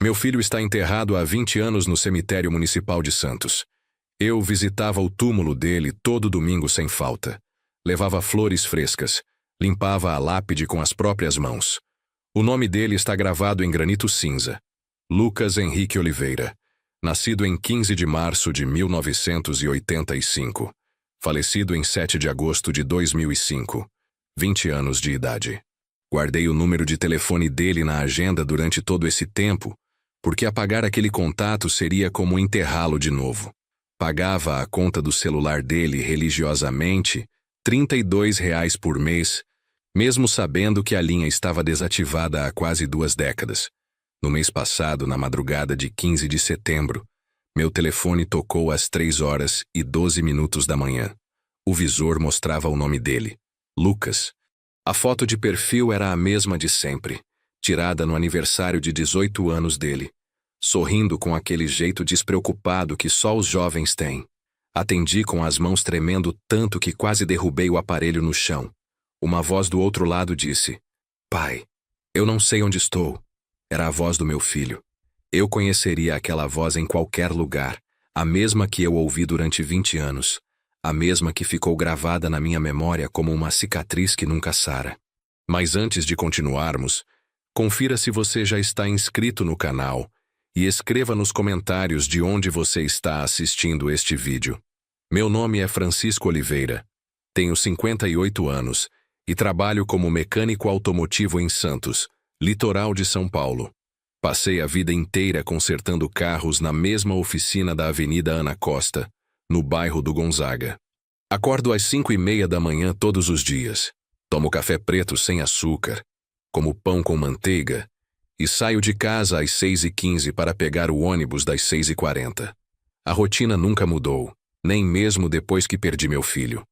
Meu filho está enterrado há 20 anos no cemitério municipal de Santos. Eu visitava o túmulo dele todo domingo sem falta. Levava flores frescas. Limpava a lápide com as próprias mãos. O nome dele está gravado em granito cinza. Lucas Henrique Oliveira. Nascido em 15 de março de 1985. Falecido em 7 de agosto de 2005. 20 anos de idade. Guardei o número de telefone dele na agenda durante todo esse tempo, porque apagar aquele contato seria como enterrá-lo de novo. Pagava a conta do celular dele religiosamente, R$ 32 por mês, mesmo sabendo que a linha estava desativada há quase 2 décadas. No mês passado, na madrugada de 15 de setembro, meu telefone tocou às 3h12 da manhã. O visor mostrava o nome dele, Lucas. A foto de perfil era a mesma de sempre, tirada no aniversário de 18 anos dele, sorrindo com aquele jeito despreocupado que só os jovens têm. Atendi com as mãos tremendo tanto que quase derrubei o aparelho no chão. Uma voz do outro lado disse: "Pai, eu não sei onde estou." Era a voz do meu filho. Eu conheceria aquela voz em qualquer lugar, a mesma que eu ouvi durante 20 anos, a mesma que ficou gravada na minha memória como uma cicatriz que nunca sara. Mas antes de continuarmos, confira se você já está inscrito no canal e escreva nos comentários de onde você está assistindo este vídeo. Meu nome é Francisco Oliveira, tenho 58 anos e trabalho como mecânico automotivo em Santos, litoral de São Paulo. Passei a vida inteira consertando carros na mesma oficina da Avenida Ana Costa, no bairro do Gonzaga. Acordo às 5h30 da manhã todos os dias, tomo café preto sem açúcar, como pão com manteiga e saio de casa às 6h15 para pegar o ônibus das 6h40. A rotina nunca mudou, nem mesmo depois que perdi meu filho.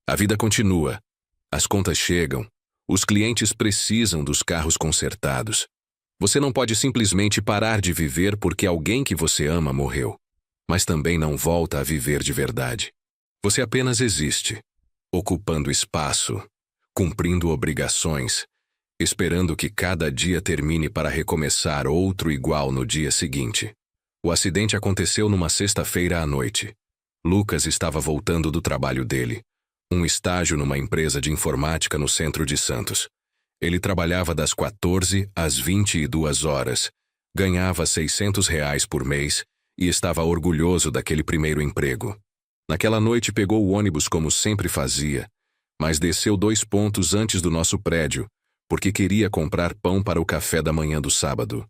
A vida continua, as contas chegam, os clientes precisam dos carros consertados. Você não pode simplesmente parar de viver porque alguém que você ama morreu, mas também não volta a viver de verdade. Você apenas existe, ocupando espaço, cumprindo obrigações, esperando que cada dia termine para recomeçar outro igual no dia seguinte. O acidente aconteceu numa sexta-feira à noite. Lucas estava voltando do trabalho dele, um estágio numa empresa de informática no centro de Santos. Ele trabalhava das 14 às 22 horas, ganhava R$ 600 por mês e estava orgulhoso daquele primeiro emprego. Naquela noite pegou o ônibus como sempre fazia, mas desceu 2 pontos antes do nosso prédio, porque queria comprar pão para o café da manhã do sábado.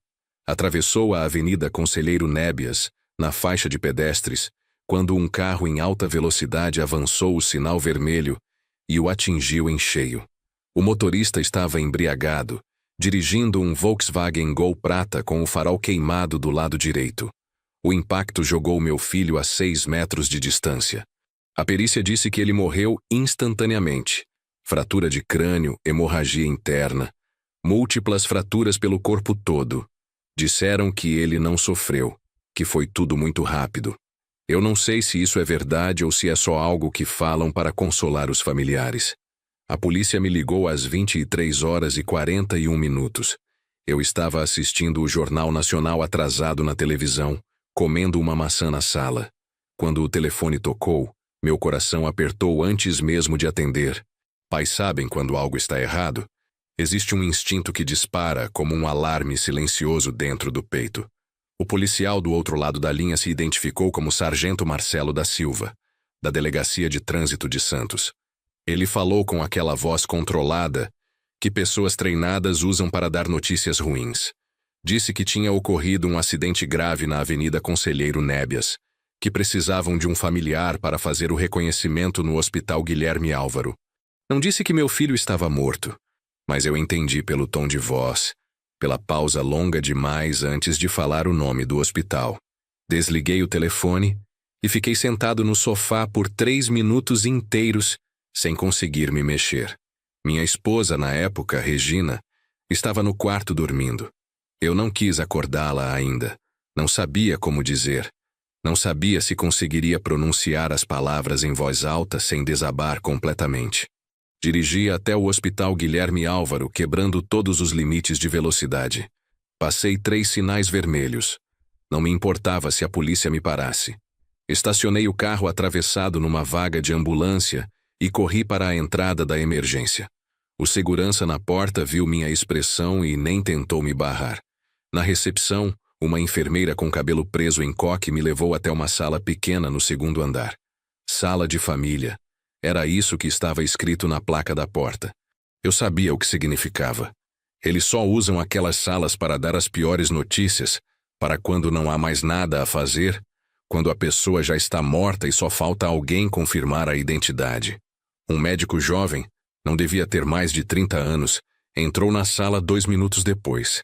Atravessou a Avenida Conselheiro Nébias, na faixa de pedestres, quando um carro em alta velocidade avançou o sinal vermelho e o atingiu em cheio. O motorista estava embriagado, dirigindo um Volkswagen Gol prata com o farol queimado do lado direito. O impacto jogou meu filho a 6 metros de distância. A perícia disse que ele morreu instantaneamente. Fratura de crânio, hemorragia interna, múltiplas fraturas pelo corpo todo. Disseram que ele não sofreu, que foi tudo muito rápido. Eu não sei se isso é verdade ou se é só algo que falam para consolar os familiares. A polícia me ligou às 23h41. Eu estava assistindo o Jornal Nacional atrasado na televisão, comendo uma maçã na sala. Quando o telefone tocou, meu coração apertou antes mesmo de atender. Pais sabem quando algo está errado? Existe um instinto que dispara como um alarme silencioso dentro do peito. O policial do outro lado da linha se identificou como Sargento Marcelo da Silva, da Delegacia de Trânsito de Santos. Ele falou com aquela voz controlada que pessoas treinadas usam para dar notícias ruins. Disse que tinha ocorrido um acidente grave na Avenida Conselheiro Nébias, que precisavam de um familiar para fazer o reconhecimento no Hospital Guilherme Álvaro. Não disse que meu filho estava morto, mas eu entendi pelo tom de voz, pela pausa longa demais antes de falar o nome do hospital. Desliguei o telefone e fiquei sentado no sofá por 3 minutos inteiros sem conseguir me mexer. Minha esposa, na época, Regina, estava no quarto dormindo. Eu não quis acordá-la ainda. Não sabia como dizer. Não sabia se conseguiria pronunciar as palavras em voz alta sem desabar completamente. Dirigi até o Hospital Guilherme Álvaro, quebrando todos os limites de velocidade. Passei 3 sinais vermelhos. Não me importava se a polícia me parasse. Estacionei o carro atravessado numa vaga de ambulância e corri para a entrada da emergência. O segurança na porta viu minha expressão e nem tentou me barrar. Na recepção, uma enfermeira com cabelo preso em coque me levou até uma sala pequena no 2º andar. Sala de família. Era isso que estava escrito na placa da porta. Eu sabia o que significava. Eles só usam aquelas salas para dar as piores notícias, para quando não há mais nada a fazer, quando a pessoa já está morta e só falta alguém confirmar a identidade. Um médico jovem, não devia ter mais de 30 anos, entrou na sala 2 minutos depois.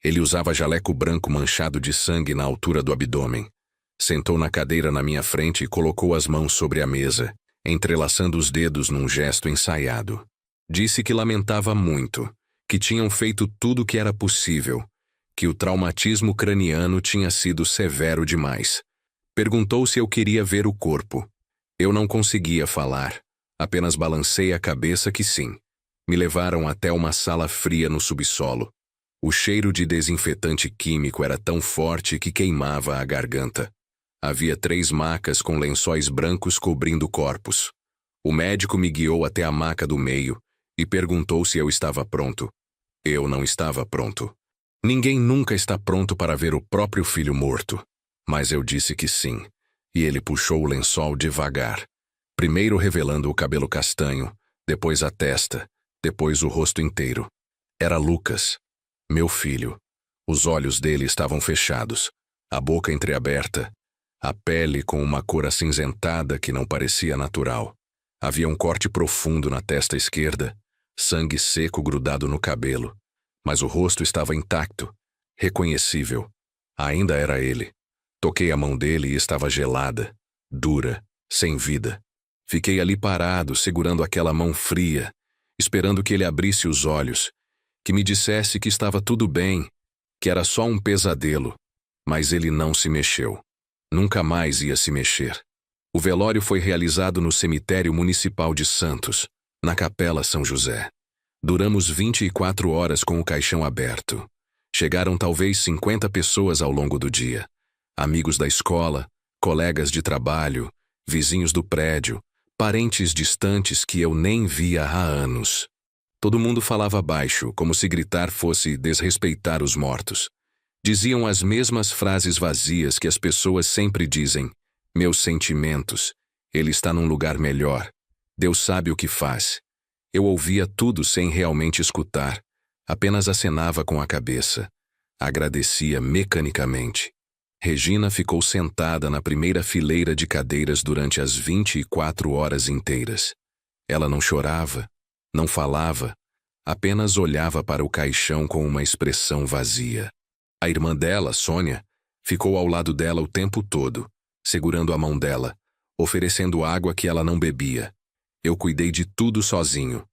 Ele usava jaleco branco manchado de sangue na altura do abdômen. Sentou na cadeira na minha frente e colocou as mãos sobre a mesa, entrelaçando os dedos num gesto ensaiado. Disse que lamentava muito, que tinham feito tudo o que era possível, que o traumatismo craniano tinha sido severo demais. Perguntou se eu queria ver o corpo. Eu não conseguia falar, apenas balancei a cabeça que sim. Me levaram até uma sala fria no subsolo. O cheiro de desinfetante químico era tão forte que queimava a garganta. Havia 3 macas com lençóis brancos cobrindo corpos. O médico me guiou até a maca do meio e perguntou se eu estava pronto. Eu não estava pronto. Ninguém nunca está pronto para ver o próprio filho morto. Mas eu disse que sim, e ele puxou o lençol devagar. Primeiro revelando o cabelo castanho, depois a testa, depois o rosto inteiro. Era Lucas, meu filho. Os olhos dele estavam fechados, a boca entreaberta, a pele com uma cor acinzentada que não parecia natural. Havia um corte profundo na testa esquerda, sangue seco grudado no cabelo, mas o rosto estava intacto, reconhecível. Ainda era ele. Toquei a mão dele e estava gelada, dura, sem vida. Fiquei ali parado, segurando aquela mão fria, esperando que ele abrisse os olhos, que me dissesse que estava tudo bem, que era só um pesadelo. Mas ele não se mexeu. Nunca mais ia se mexer. O velório foi realizado no cemitério municipal de Santos, na Capela São José. Duramos 24 horas com o caixão aberto. Chegaram talvez 50 pessoas ao longo do dia. Amigos da escola, colegas de trabalho, vizinhos do prédio, parentes distantes que eu nem via há anos. Todo mundo falava baixo, como se gritar fosse desrespeitar os mortos. Diziam as mesmas frases vazias que as pessoas sempre dizem. Meus sentimentos. Ele está num lugar melhor. Deus sabe o que faz. Eu ouvia tudo sem realmente escutar. Apenas acenava com a cabeça. Agradecia mecanicamente. Regina ficou sentada na primeira fileira de cadeiras durante as 24 horas inteiras. Ela não chorava, não falava, apenas olhava para o caixão com uma expressão vazia. A irmã dela, Sônia, ficou ao lado dela o tempo todo, segurando a mão dela, oferecendo água que ela não bebia. Eu cuidei de tudo sozinho.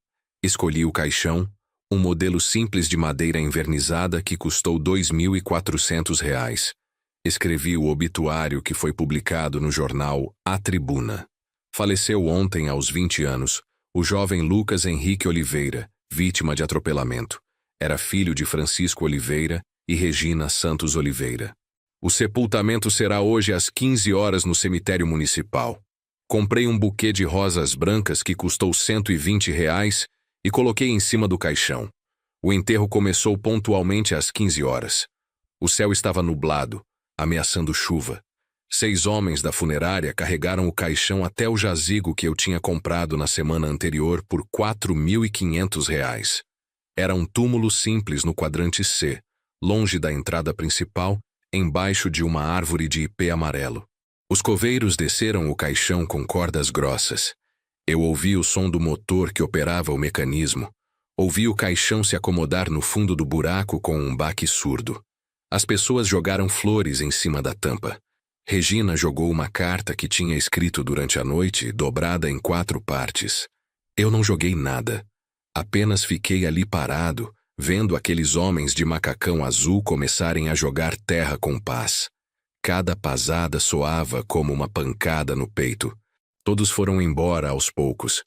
Escolhi o caixão, um modelo simples de madeira envernizada que custou R$ 2.400. Escrevi o obituário que foi publicado no jornal A Tribuna. Faleceu ontem, aos 20 anos, o jovem Lucas Henrique Oliveira, vítima de atropelamento. Era filho de Francisco Oliveira e Regina Santos Oliveira. O sepultamento será hoje às 15 horas no cemitério municipal. Comprei um buquê de rosas brancas que custou R$ 120 e coloquei em cima do caixão. O enterro começou pontualmente às 15 horas. O céu estava nublado, ameaçando chuva. 6 homens da funerária carregaram o caixão até o jazigo que eu tinha comprado na semana anterior por R$ 4.500. Era um túmulo simples no quadrante C, longe da entrada principal, embaixo de uma árvore de ipê amarelo. Os coveiros desceram o caixão com cordas grossas. Eu ouvi o som do motor que operava o mecanismo. Ouvi o caixão se acomodar no fundo do buraco com um baque surdo. As pessoas jogaram flores em cima da tampa. Regina jogou uma carta que tinha escrito durante a noite, dobrada em 4 partes. Eu não joguei nada. Apenas fiquei ali parado, vendo aqueles homens de macacão azul começarem a jogar terra com paz. Cada pasada soava como uma pancada no peito. Todos foram embora aos poucos,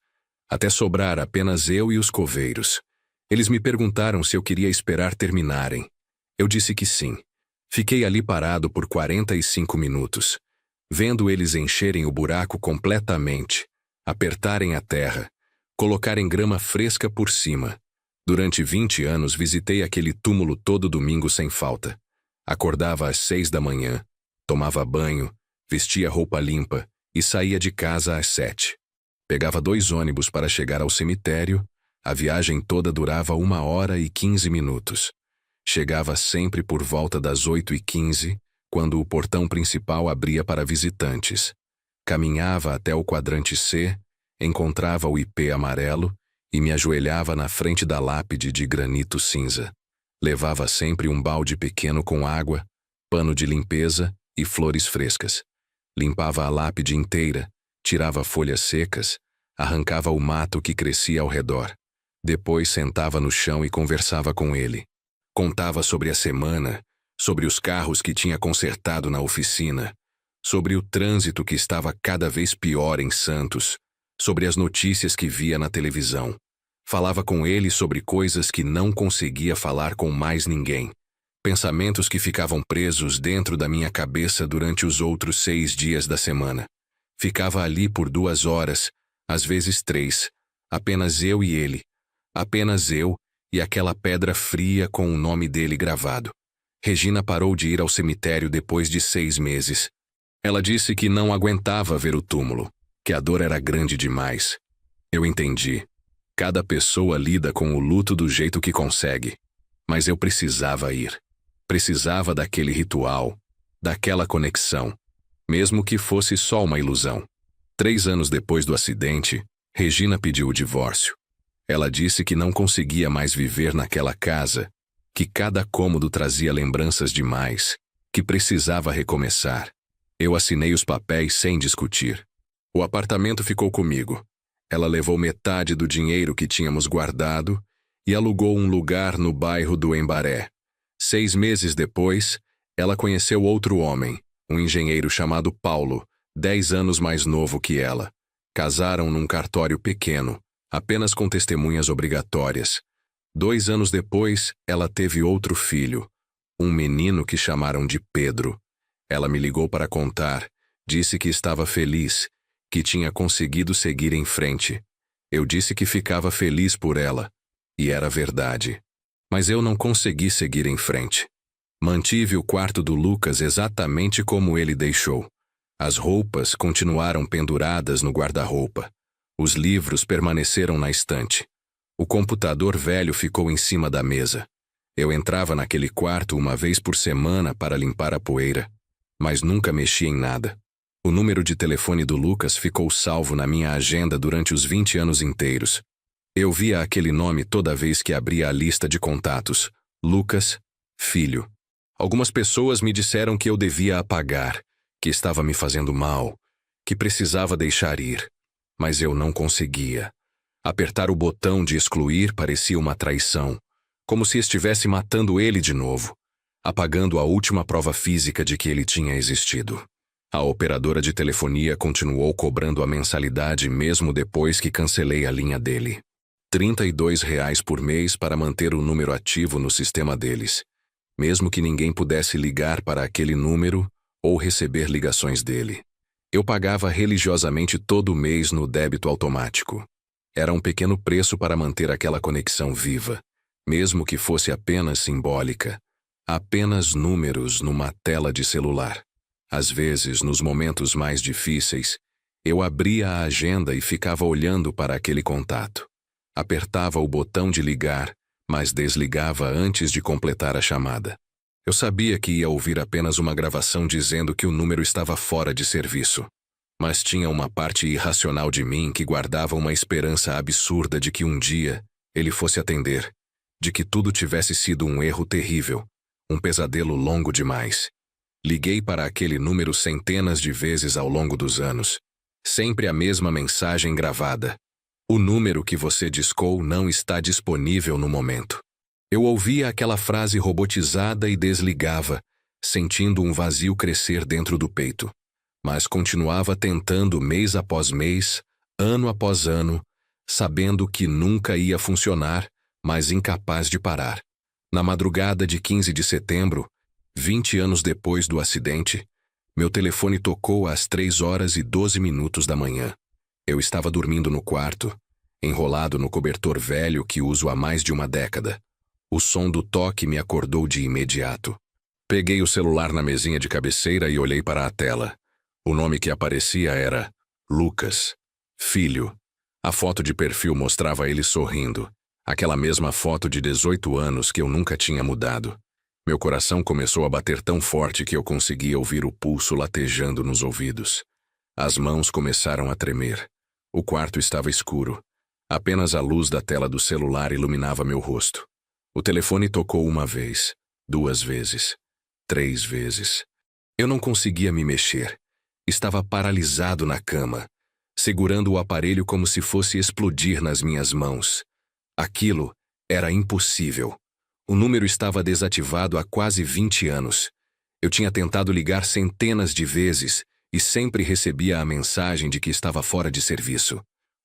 até sobrar apenas eu e os coveiros. Eles me perguntaram se eu queria esperar terminarem. Eu disse que sim. Fiquei ali parado por 45 minutos, vendo eles encherem o buraco completamente, apertarem a terra, colocarem grama fresca por cima. Durante 20 anos visitei aquele túmulo todo domingo sem falta. Acordava às 6 da manhã, tomava banho, vestia roupa limpa e saía de casa às 7. Pegava 2 ônibus para chegar ao cemitério. A viagem toda durava 1h15 minutos. Chegava sempre por volta das 8h15, quando o portão principal abria para visitantes. Caminhava até o quadrante C, encontrava o IP amarelo e me ajoelhava na frente da lápide de granito cinza. Levava sempre um balde pequeno com água, pano de limpeza e flores frescas. Limpava a lápide inteira, tirava folhas secas, arrancava o mato que crescia ao redor. Depois sentava no chão e conversava com ele. Contava sobre a semana, sobre os carros que tinha consertado na oficina, sobre o trânsito que estava cada vez pior em Santos, sobre as notícias que via na televisão. Falava com ele sobre coisas que não conseguia falar com mais ninguém. Pensamentos que ficavam presos dentro da minha cabeça durante os outros 6 dias da semana. Ficava ali por 2 horas, às vezes 3, apenas eu e ele. Apenas eu e aquela pedra fria com o nome dele gravado. Regina parou de ir ao cemitério depois de 6 meses. Ela disse que não aguentava ver o túmulo, que a dor era grande demais. Eu entendi. Cada pessoa lida com o luto do jeito que consegue. Mas eu precisava ir. Precisava daquele ritual, daquela conexão, mesmo que fosse só uma ilusão. 3 anos depois do acidente, Regina pediu o divórcio. Ela disse que não conseguia mais viver naquela casa, que cada cômodo trazia lembranças demais, que precisava recomeçar. Eu assinei os papéis sem discutir. O apartamento ficou comigo. Ela levou metade do dinheiro que tínhamos guardado e alugou um lugar no bairro do Embaré. 6 meses depois, ela conheceu outro homem, um engenheiro chamado Paulo, 10 anos mais novo que ela. Casaram num cartório pequeno, apenas com testemunhas obrigatórias. 2 anos depois, ela teve outro filho, um menino que chamaram de Pedro. Ela me ligou para contar, disse que estava feliz, que tinha conseguido seguir em frente. Eu disse que ficava feliz por ela, e era verdade. Mas eu não consegui seguir em frente. Mantive o quarto do Lucas exatamente como ele deixou. As roupas continuaram penduradas no guarda-roupa. Os livros permaneceram na estante. O computador velho ficou em cima da mesa. Eu entrava naquele quarto 1 vez por semana para limpar a poeira, mas nunca mexi em nada. O número de telefone do Lucas ficou salvo na minha agenda durante os 20 anos inteiros. Eu via aquele nome toda vez que abria a lista de contatos. Lucas, filho. Algumas pessoas me disseram que eu devia apagar, que estava me fazendo mal, que precisava deixar ir. Mas eu não conseguia. Apertar o botão de excluir parecia uma traição, como se estivesse matando ele de novo, apagando a última prova física de que ele tinha existido. A operadora de telefonia continuou cobrando a mensalidade mesmo depois que cancelei a linha dele. R$ 32 por mês para manter o número ativo no sistema deles, mesmo que ninguém pudesse ligar para aquele número ou receber ligações dele. Eu pagava religiosamente todo mês no débito automático. Era um pequeno preço para manter aquela conexão viva, mesmo que fosse apenas simbólica. Apenas números numa tela de celular. Às vezes, nos momentos mais difíceis, eu abria a agenda e ficava olhando para aquele contato. Apertava o botão de ligar, mas desligava antes de completar a chamada. Eu sabia que ia ouvir apenas uma gravação dizendo que o número estava fora de serviço. Mas tinha uma parte irracional de mim que guardava uma esperança absurda de que um dia ele fosse atender, de que tudo tivesse sido um erro terrível, um pesadelo longo demais. Liguei para aquele número centenas de vezes ao longo dos anos. Sempre a mesma mensagem gravada. O número que você discou não está disponível no momento. Eu ouvia aquela frase robotizada e desligava, sentindo um vazio crescer dentro do peito. Mas continuava tentando mês após mês, ano após ano, sabendo que nunca ia funcionar, mas incapaz de parar. Na madrugada de 15 de setembro, 20 anos depois do acidente, meu telefone tocou às 3h12 da manhã. Eu estava dormindo no quarto, enrolado no cobertor velho que uso há mais de uma década. O som do toque me acordou de imediato. Peguei o celular na mesinha de cabeceira e olhei para a tela. O nome que aparecia era Lucas, filho. A foto de perfil mostrava ele sorrindo. Aquela mesma foto de 18 anos que eu nunca tinha mudado. Meu coração começou a bater tão forte que eu conseguia ouvir o pulso latejando nos ouvidos. As mãos começaram a tremer. O quarto estava escuro. Apenas a luz da tela do celular iluminava meu rosto. O telefone tocou uma vez, 2 vezes, 3 vezes. Eu não conseguia me mexer. Estava paralisado na cama, segurando o aparelho como se fosse explodir nas minhas mãos. Aquilo era impossível. O número estava desativado há quase 20 anos. Eu tinha tentado ligar centenas de vezes e sempre recebia a mensagem de que estava fora de serviço.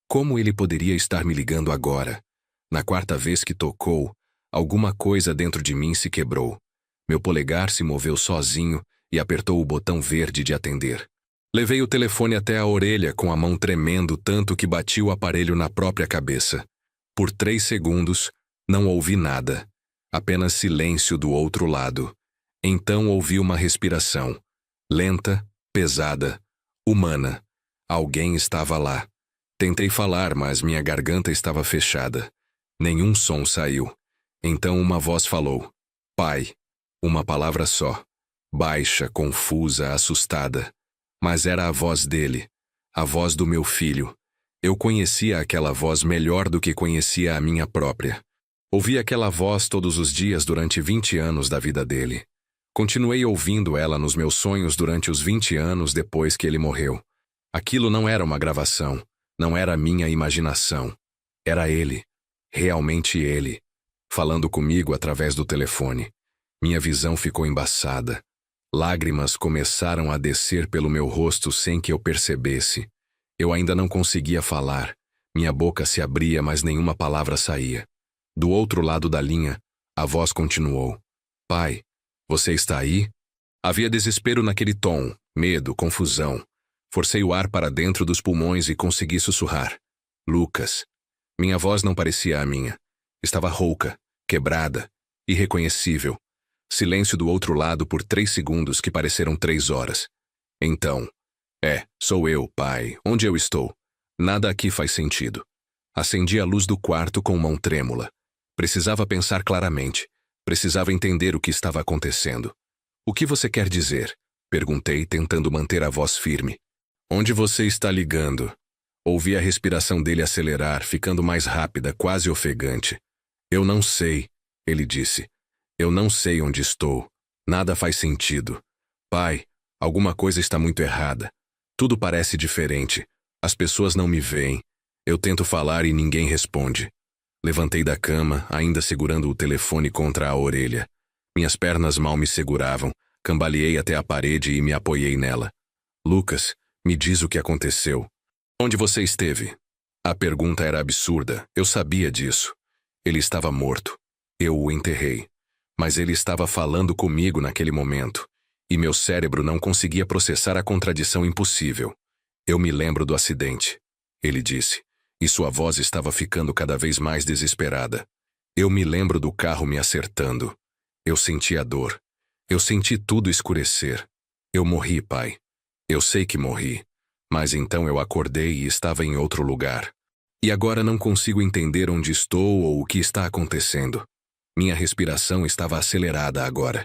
Como ele poderia estar me ligando agora? Na 4ª vez que tocou, alguma coisa dentro de mim se quebrou. Meu polegar se moveu sozinho e apertou o botão verde de atender. Levei o telefone até a orelha com a mão tremendo tanto que bati o aparelho na própria cabeça. Por 3 segundos, não ouvi nada. Apenas silêncio do outro lado. Então ouvi uma respiração. Lenta, pesada, humana. Alguém estava lá. Tentei falar, mas minha garganta estava fechada. Nenhum som saiu. Então uma voz falou. Pai. Uma palavra só. Baixa, confusa, assustada. Mas era a voz dele. A voz do meu filho. Eu conhecia aquela voz melhor do que conhecia a minha própria. Ouvi aquela voz todos os dias durante 20 anos da vida dele. Continuei ouvindo ela nos meus sonhos durante os 20 anos depois que ele morreu. Aquilo não era uma gravação. Não era minha imaginação. Era ele. Realmente ele. Falando comigo através do telefone. Minha visão ficou embaçada. Lágrimas começaram a descer pelo meu rosto sem que eu percebesse. Eu ainda não conseguia falar. Minha boca se abria, mas nenhuma palavra saía. Do outro lado da linha, a voz continuou. Pai, você está aí? Havia desespero naquele tom, medo, confusão. Forcei o ar para dentro dos pulmões e consegui sussurrar. Lucas. Minha voz não parecia a minha. Estava rouca, quebrada, irreconhecível. Silêncio do outro lado por 3 segundos que pareceram 3 horas. Então, sou eu, pai. Onde eu estou? Nada aqui faz sentido. Acendi a luz do quarto com mão trêmula. Precisava pensar claramente. Precisava entender o que estava acontecendo. O que você quer dizer? Perguntei, tentando manter a voz firme. Onde você está ligando? Ouvi a respiração dele acelerar, ficando mais rápida, quase ofegante. Eu não sei, ele disse. Eu não sei onde estou. Nada faz sentido. Pai, alguma coisa está muito errada. Tudo parece diferente. As pessoas não me veem. Eu tento falar e ninguém responde. Levantei da cama, ainda segurando o telefone contra a orelha. Minhas pernas mal me seguravam. Cambaleei até a parede e me apoiei nela. Lucas, me diz o que aconteceu. Onde você esteve? A pergunta era absurda. Eu sabia disso. Ele estava morto. Eu o enterrei. Mas ele estava falando comigo naquele momento. E meu cérebro não conseguia processar a contradição impossível. Eu me lembro do acidente, ele disse. E sua voz estava ficando cada vez mais desesperada. Eu me lembro do carro me acertando. Eu senti a dor. Eu senti tudo escurecer. Eu morri, pai. Eu sei que morri. Mas então eu acordei e estava em outro lugar. E agora não consigo entender onde estou ou o que está acontecendo. Minha respiração estava acelerada agora.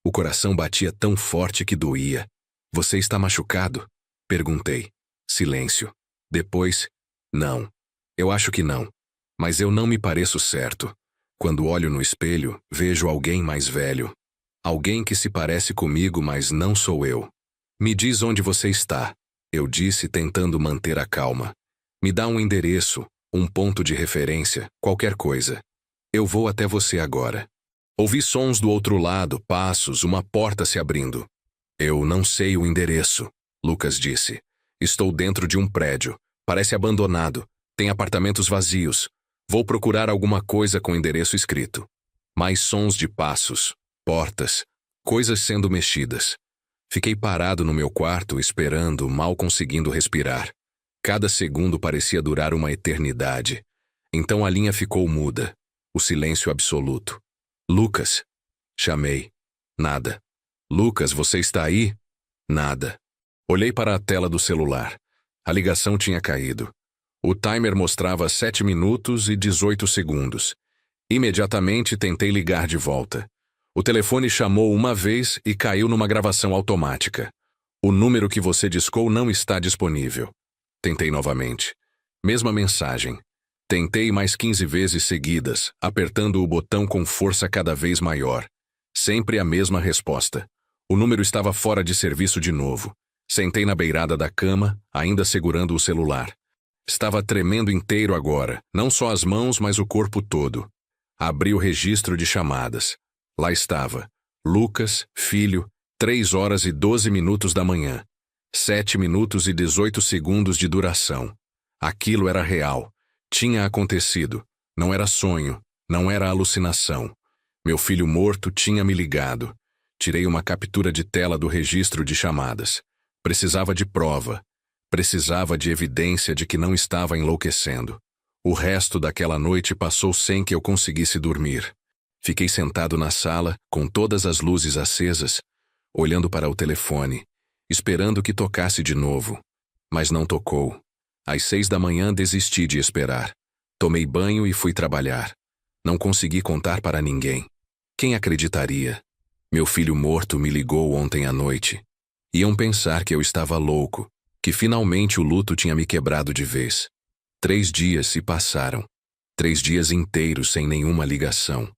O coração batia tão forte que doía. Você está machucado? Perguntei. Silêncio. Depois, não. Eu acho que não. Mas eu não me pareço certo. Quando olho no espelho, vejo alguém mais velho. Alguém que se parece comigo, mas não sou eu. Me diz onde você está, eu disse tentando manter a calma. Me dá um endereço, um ponto de referência, qualquer coisa. Eu vou até você agora. Ouvi sons do outro lado, passos, uma porta se abrindo. Eu não sei o endereço, Lucas disse. Estou dentro de um prédio. Parece abandonado. Tem apartamentos vazios. Vou procurar alguma coisa com endereço escrito. Mais sons de passos, portas, coisas sendo mexidas. Fiquei parado no meu quarto, esperando, mal conseguindo respirar. Cada segundo parecia durar uma eternidade. Então a linha ficou muda. O silêncio absoluto. Lucas. Chamei. Nada. Lucas, você está aí? Nada. Olhei para a tela do celular. A ligação tinha caído. O timer mostrava 7 minutos e 18 segundos. Imediatamente tentei ligar de volta. O telefone chamou uma vez e caiu numa gravação automática. O número que você discou não está disponível. Tentei novamente. Mesma mensagem. Tentei mais 15 vezes seguidas, apertando o botão com força cada vez maior. Sempre a mesma resposta. O número estava fora de serviço de novo. Sentei na beirada da cama, ainda segurando o celular. Estava tremendo inteiro agora, não só as mãos, mas o corpo todo. Abri o registro de chamadas. Lá estava. Lucas, filho, 3 horas e 12 minutos da manhã. 7 minutos e 18 segundos de duração. Aquilo era real. Tinha acontecido. Não era sonho. Não era alucinação. Meu filho morto tinha me ligado. Tirei uma captura de tela do registro de chamadas. Precisava de prova. Precisava de evidência de que não estava enlouquecendo. O resto daquela noite passou sem que eu conseguisse dormir. Fiquei sentado na sala, com todas as luzes acesas, olhando para o telefone, esperando que tocasse de novo. Mas não tocou. Às 6 da manhã desisti de esperar. Tomei banho e fui trabalhar. Não consegui contar para ninguém. Quem acreditaria? Meu filho morto me ligou ontem à noite. Iam pensar que eu estava louco, que finalmente o luto tinha me quebrado de vez. 3 dias se passaram. 3 dias inteiros sem nenhuma ligação,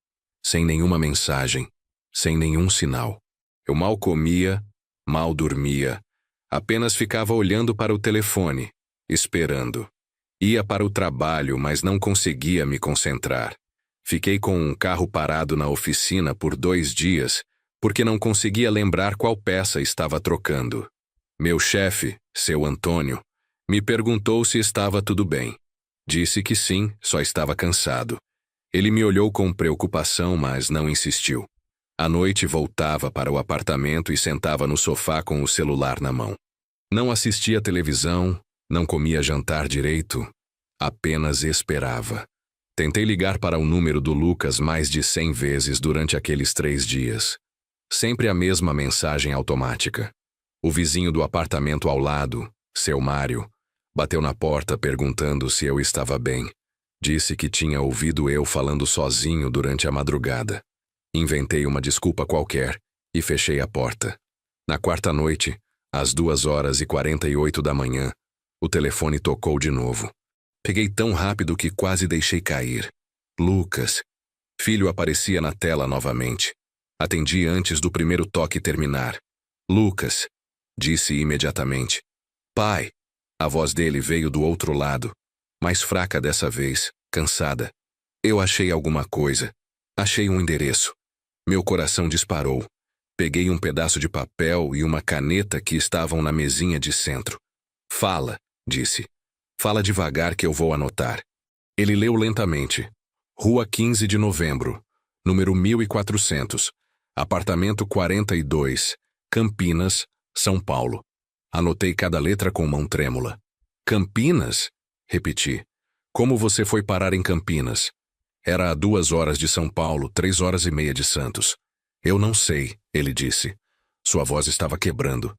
sem nenhuma mensagem, sem nenhum sinal. Eu mal comia, mal dormia. Apenas ficava olhando para o telefone, esperando. Ia para o trabalho, mas não conseguia me concentrar. Fiquei com um carro parado na oficina por 2 dias, porque não conseguia lembrar qual peça estava trocando. Meu chefe, seu Antônio, me perguntou se estava tudo bem. Disse que sim, só estava cansado. Ele me olhou com preocupação, mas não insistiu. À noite voltava para o apartamento e sentava no sofá com o celular na mão. Não assistia televisão, não comia jantar direito, apenas esperava. Tentei ligar para o número do Lucas mais de 100 vezes durante aqueles 3 dias. Sempre a mesma mensagem automática. O vizinho do apartamento ao lado, seu Mário, bateu na porta perguntando se eu estava bem. Disse que tinha ouvido eu falando sozinho durante a madrugada. Inventei uma desculpa qualquer e fechei a porta. Na quarta noite, às 2h48 da manhã, o telefone tocou de novo. Peguei tão rápido que quase deixei cair. Lucas. Filho aparecia na tela novamente. Atendi antes do primeiro toque terminar. Lucas, disse imediatamente. Pai. A voz dele veio do outro lado, mais fraca dessa vez, cansada. Eu achei alguma coisa. Achei um endereço. Meu coração disparou. Peguei um pedaço de papel e uma caneta que estavam na mesinha de centro. Fala, disse. Fala devagar que eu vou anotar. Ele leu lentamente. Rua 15 de Novembro, número 1400, apartamento 42, Campinas, São Paulo. Anotei cada letra com mão trêmula. Campinas? Repeti. Como você foi parar em Campinas? Era a 2 horas de São Paulo, 3h30 de Santos. Eu não sei, ele disse. Sua voz estava quebrando.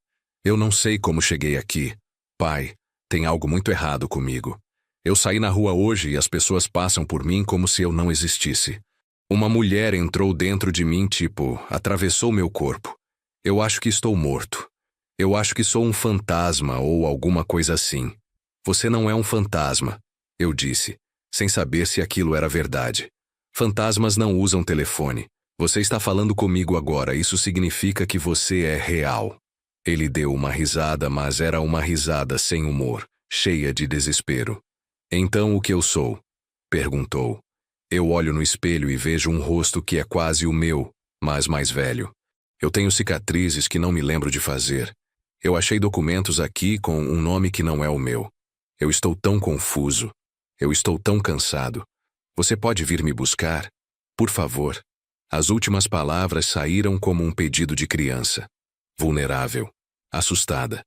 Eu não sei como cheguei aqui. Pai, tem algo muito errado comigo. Eu saí na rua hoje e as pessoas passam por mim como se eu não existisse. Uma mulher entrou dentro de mim, atravessou meu corpo. Eu acho que estou morto. Eu acho que sou um fantasma ou alguma coisa assim. Você não é um fantasma, eu disse, sem saber se aquilo era verdade. Fantasmas não usam telefone. Você está falando comigo agora, isso significa que você é real. Ele deu uma risada, mas era uma risada sem humor, cheia de desespero. Então o que eu sou? Perguntou. Eu olho no espelho e vejo um rosto que é quase o meu, mas mais velho. Eu tenho cicatrizes que não me lembro de fazer. Eu achei documentos aqui com um nome que não é o meu. Eu estou tão confuso. Eu estou tão cansado. Você pode vir me buscar? Por favor. As últimas palavras saíram como um pedido de criança. Vulnerável. Assustada.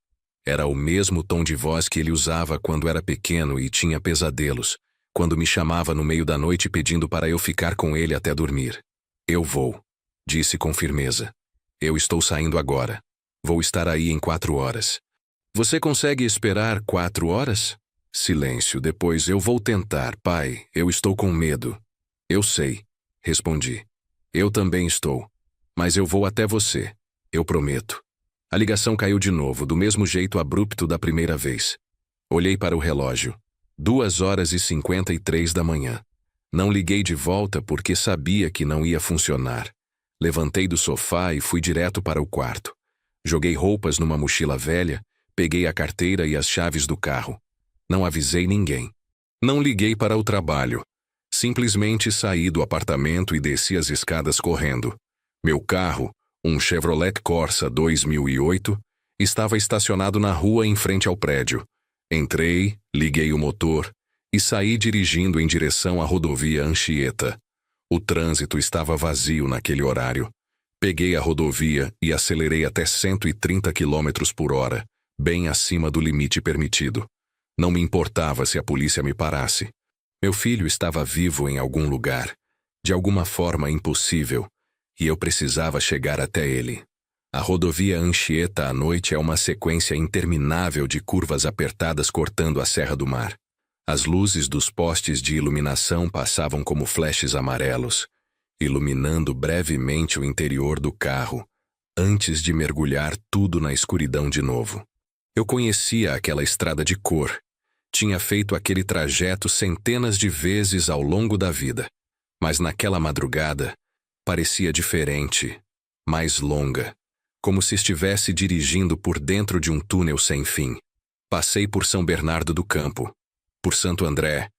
Era o mesmo tom de voz que ele usava quando era pequeno e tinha pesadelos, quando me chamava no meio da noite pedindo para eu ficar com ele até dormir. Eu vou, disse com firmeza. Eu estou saindo agora. Vou estar aí em 4 horas. Você consegue esperar 4 horas? Silêncio. Depois eu vou tentar, pai. Eu estou com medo. Eu sei, respondi. Eu também estou. Mas eu vou até você. Eu prometo. A ligação caiu de novo, do mesmo jeito abrupto da primeira vez. Olhei para o relógio. 2h53 da manhã. Não liguei de volta porque sabia que não ia funcionar. Levantei do sofá e fui direto para o quarto. Joguei roupas numa mochila velha, peguei a carteira e as chaves do carro. Não avisei ninguém. Não liguei para o trabalho. Simplesmente saí do apartamento e desci as escadas correndo. Meu carro, um Chevrolet Corsa 2008, estava estacionado na rua em frente ao prédio. Entrei, liguei o motor e saí dirigindo em direção à rodovia Anchieta. O trânsito estava vazio naquele horário. Peguei a rodovia e acelerei até 130 km por hora, bem acima do limite permitido. Não me importava se a polícia me parasse. Meu filho estava vivo em algum lugar, de alguma forma impossível, e eu precisava chegar até ele. A rodovia Anchieta à noite é uma sequência interminável de curvas apertadas cortando a Serra do Mar. As luzes dos postes de iluminação passavam como flashes amarelos, iluminando brevemente o interior do carro, antes de mergulhar tudo na escuridão de novo. Eu conhecia aquela estrada de cor. Tinha feito aquele trajeto centenas de vezes ao longo da vida, mas naquela madrugada parecia diferente, mais longa, como se estivesse dirigindo por dentro de um túnel sem fim. Passei por São Bernardo do Campo, por Santo André,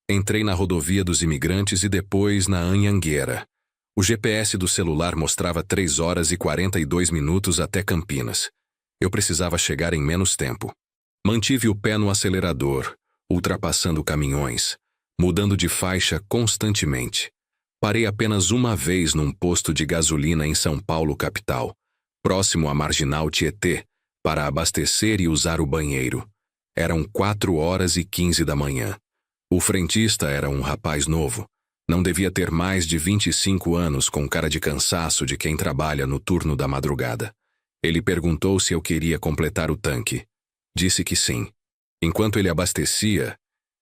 entrei na rodovia dos Imigrantes e depois na Anhanguera. O GPS do celular mostrava 3 horas e 42 minutos até Campinas. Eu precisava chegar em menos tempo. Mantive o pé no acelerador, ultrapassando caminhões, mudando de faixa constantemente. Parei apenas uma vez num posto de gasolina em São Paulo, capital, próximo à Marginal Tietê, para abastecer e usar o banheiro. Eram 4h15 da manhã. O frentista era um rapaz novo. Não devia ter mais de 25 anos, com cara de cansaço de quem trabalha no turno da madrugada. Ele perguntou se eu queria completar o tanque. Disse que sim. Enquanto ele abastecia,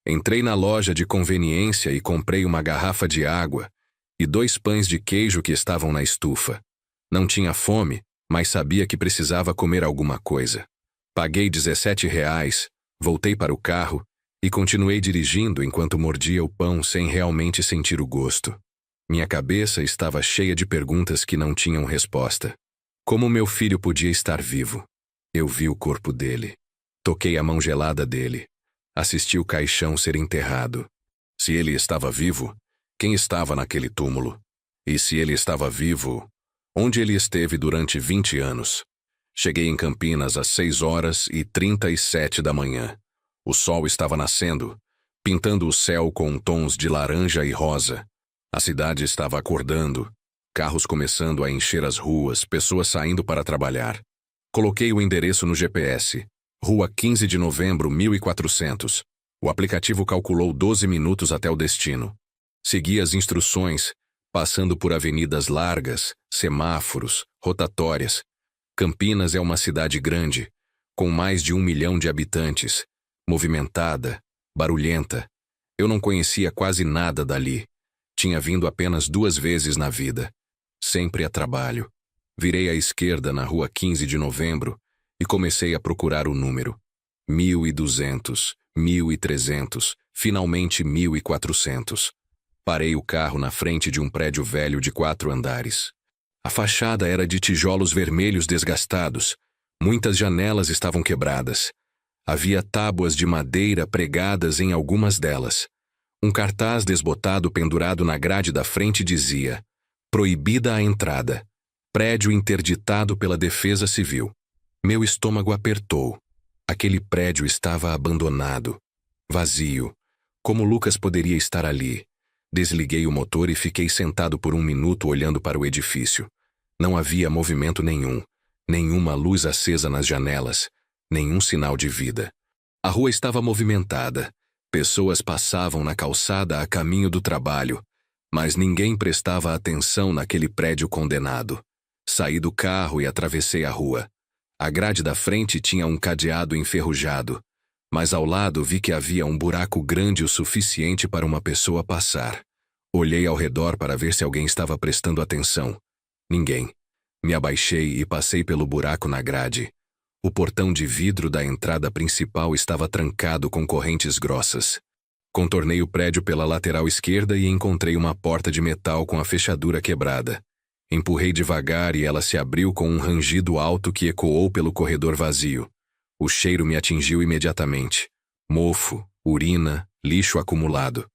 entrei na loja de conveniência e comprei uma garrafa de água e 2 pães de queijo que estavam na estufa. Não tinha fome, mas sabia que precisava comer alguma coisa. Paguei R$17, voltei para o carro e continuei dirigindo enquanto mordia o pão sem realmente sentir o gosto. Minha cabeça estava cheia de perguntas que não tinham resposta. Como meu filho podia estar vivo? Eu vi o corpo dele. Toquei a mão gelada dele. Assisti o caixão ser enterrado. Se ele estava vivo, quem estava naquele túmulo? E se ele estava vivo, onde ele esteve durante 20 anos? Cheguei em Campinas às 6h37 da manhã. O sol estava nascendo, pintando o céu com tons de laranja e rosa. A cidade estava acordando, carros começando a encher as ruas, pessoas saindo para trabalhar. Coloquei o endereço no GPS. Rua 15 de Novembro, 1400. O aplicativo calculou 12 minutos até o destino. Segui as instruções, passando por avenidas largas, semáforos, rotatórias. Campinas é uma cidade grande, com mais de 1 milhão de habitantes, movimentada, barulhenta. Eu não conhecia quase nada dali. Tinha vindo apenas 2 vezes na vida, sempre a trabalho. Virei à esquerda na Rua 15 de Novembro e comecei a procurar o número. 1200, 1300, finalmente 1400. Parei o carro na frente de um prédio velho de 4 andares. A fachada era de tijolos vermelhos desgastados. Muitas janelas estavam quebradas. Havia tábuas de madeira pregadas em algumas delas. Um cartaz desbotado pendurado na grade da frente dizia: "Proibida a entrada. Prédio interditado pela Defesa Civil." Meu estômago apertou. Aquele prédio estava abandonado, vazio. Como Lucas poderia estar ali? Desliguei o motor e fiquei sentado por 1 minuto olhando para o edifício. Não havia movimento nenhum, nenhuma luz acesa nas janelas, nenhum sinal de vida. A rua estava movimentada. Pessoas passavam na calçada a caminho do trabalho, mas ninguém prestava atenção naquele prédio condenado. Saí do carro e atravessei a rua. A grade da frente tinha um cadeado enferrujado, mas ao lado vi que havia um buraco grande o suficiente para uma pessoa passar. Olhei ao redor para ver se alguém estava prestando atenção. Ninguém. Me abaixei e passei pelo buraco na grade. O portão de vidro da entrada principal estava trancado com correntes grossas. Contornei o prédio pela lateral esquerda e encontrei uma porta de metal com a fechadura quebrada. Empurrei devagar e ela se abriu com um rangido alto que ecoou pelo corredor vazio. O cheiro me atingiu imediatamente. Mofo, urina, lixo acumulado.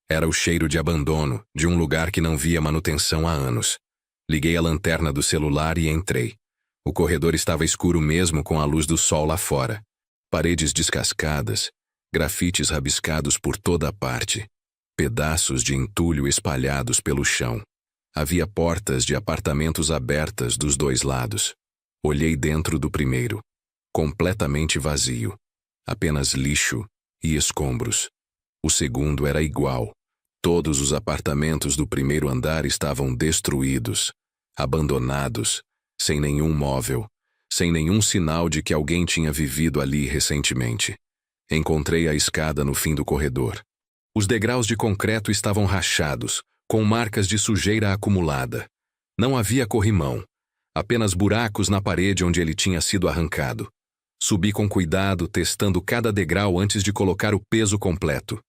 Era o cheiro de abandono, de um lugar que não via manutenção há anos. Liguei a lanterna do celular e entrei. O corredor estava escuro mesmo com a luz do sol lá fora. Paredes descascadas, grafites rabiscados por toda a parte, pedaços de entulho espalhados pelo chão. Havia portas de apartamentos abertas dos dois lados. Olhei dentro do primeiro. Completamente vazio. Apenas lixo e escombros. O segundo era igual. Todos os apartamentos do primeiro andar estavam destruídos, abandonados, sem nenhum móvel, sem nenhum sinal de que alguém tinha vivido ali recentemente. Encontrei a escada no fim do corredor. Os degraus de concreto estavam rachados, com marcas de sujeira acumulada. Não havia corrimão, apenas buracos na parede onde ele tinha sido arrancado. Subi com cuidado, testando cada degrau antes de colocar o peso completo.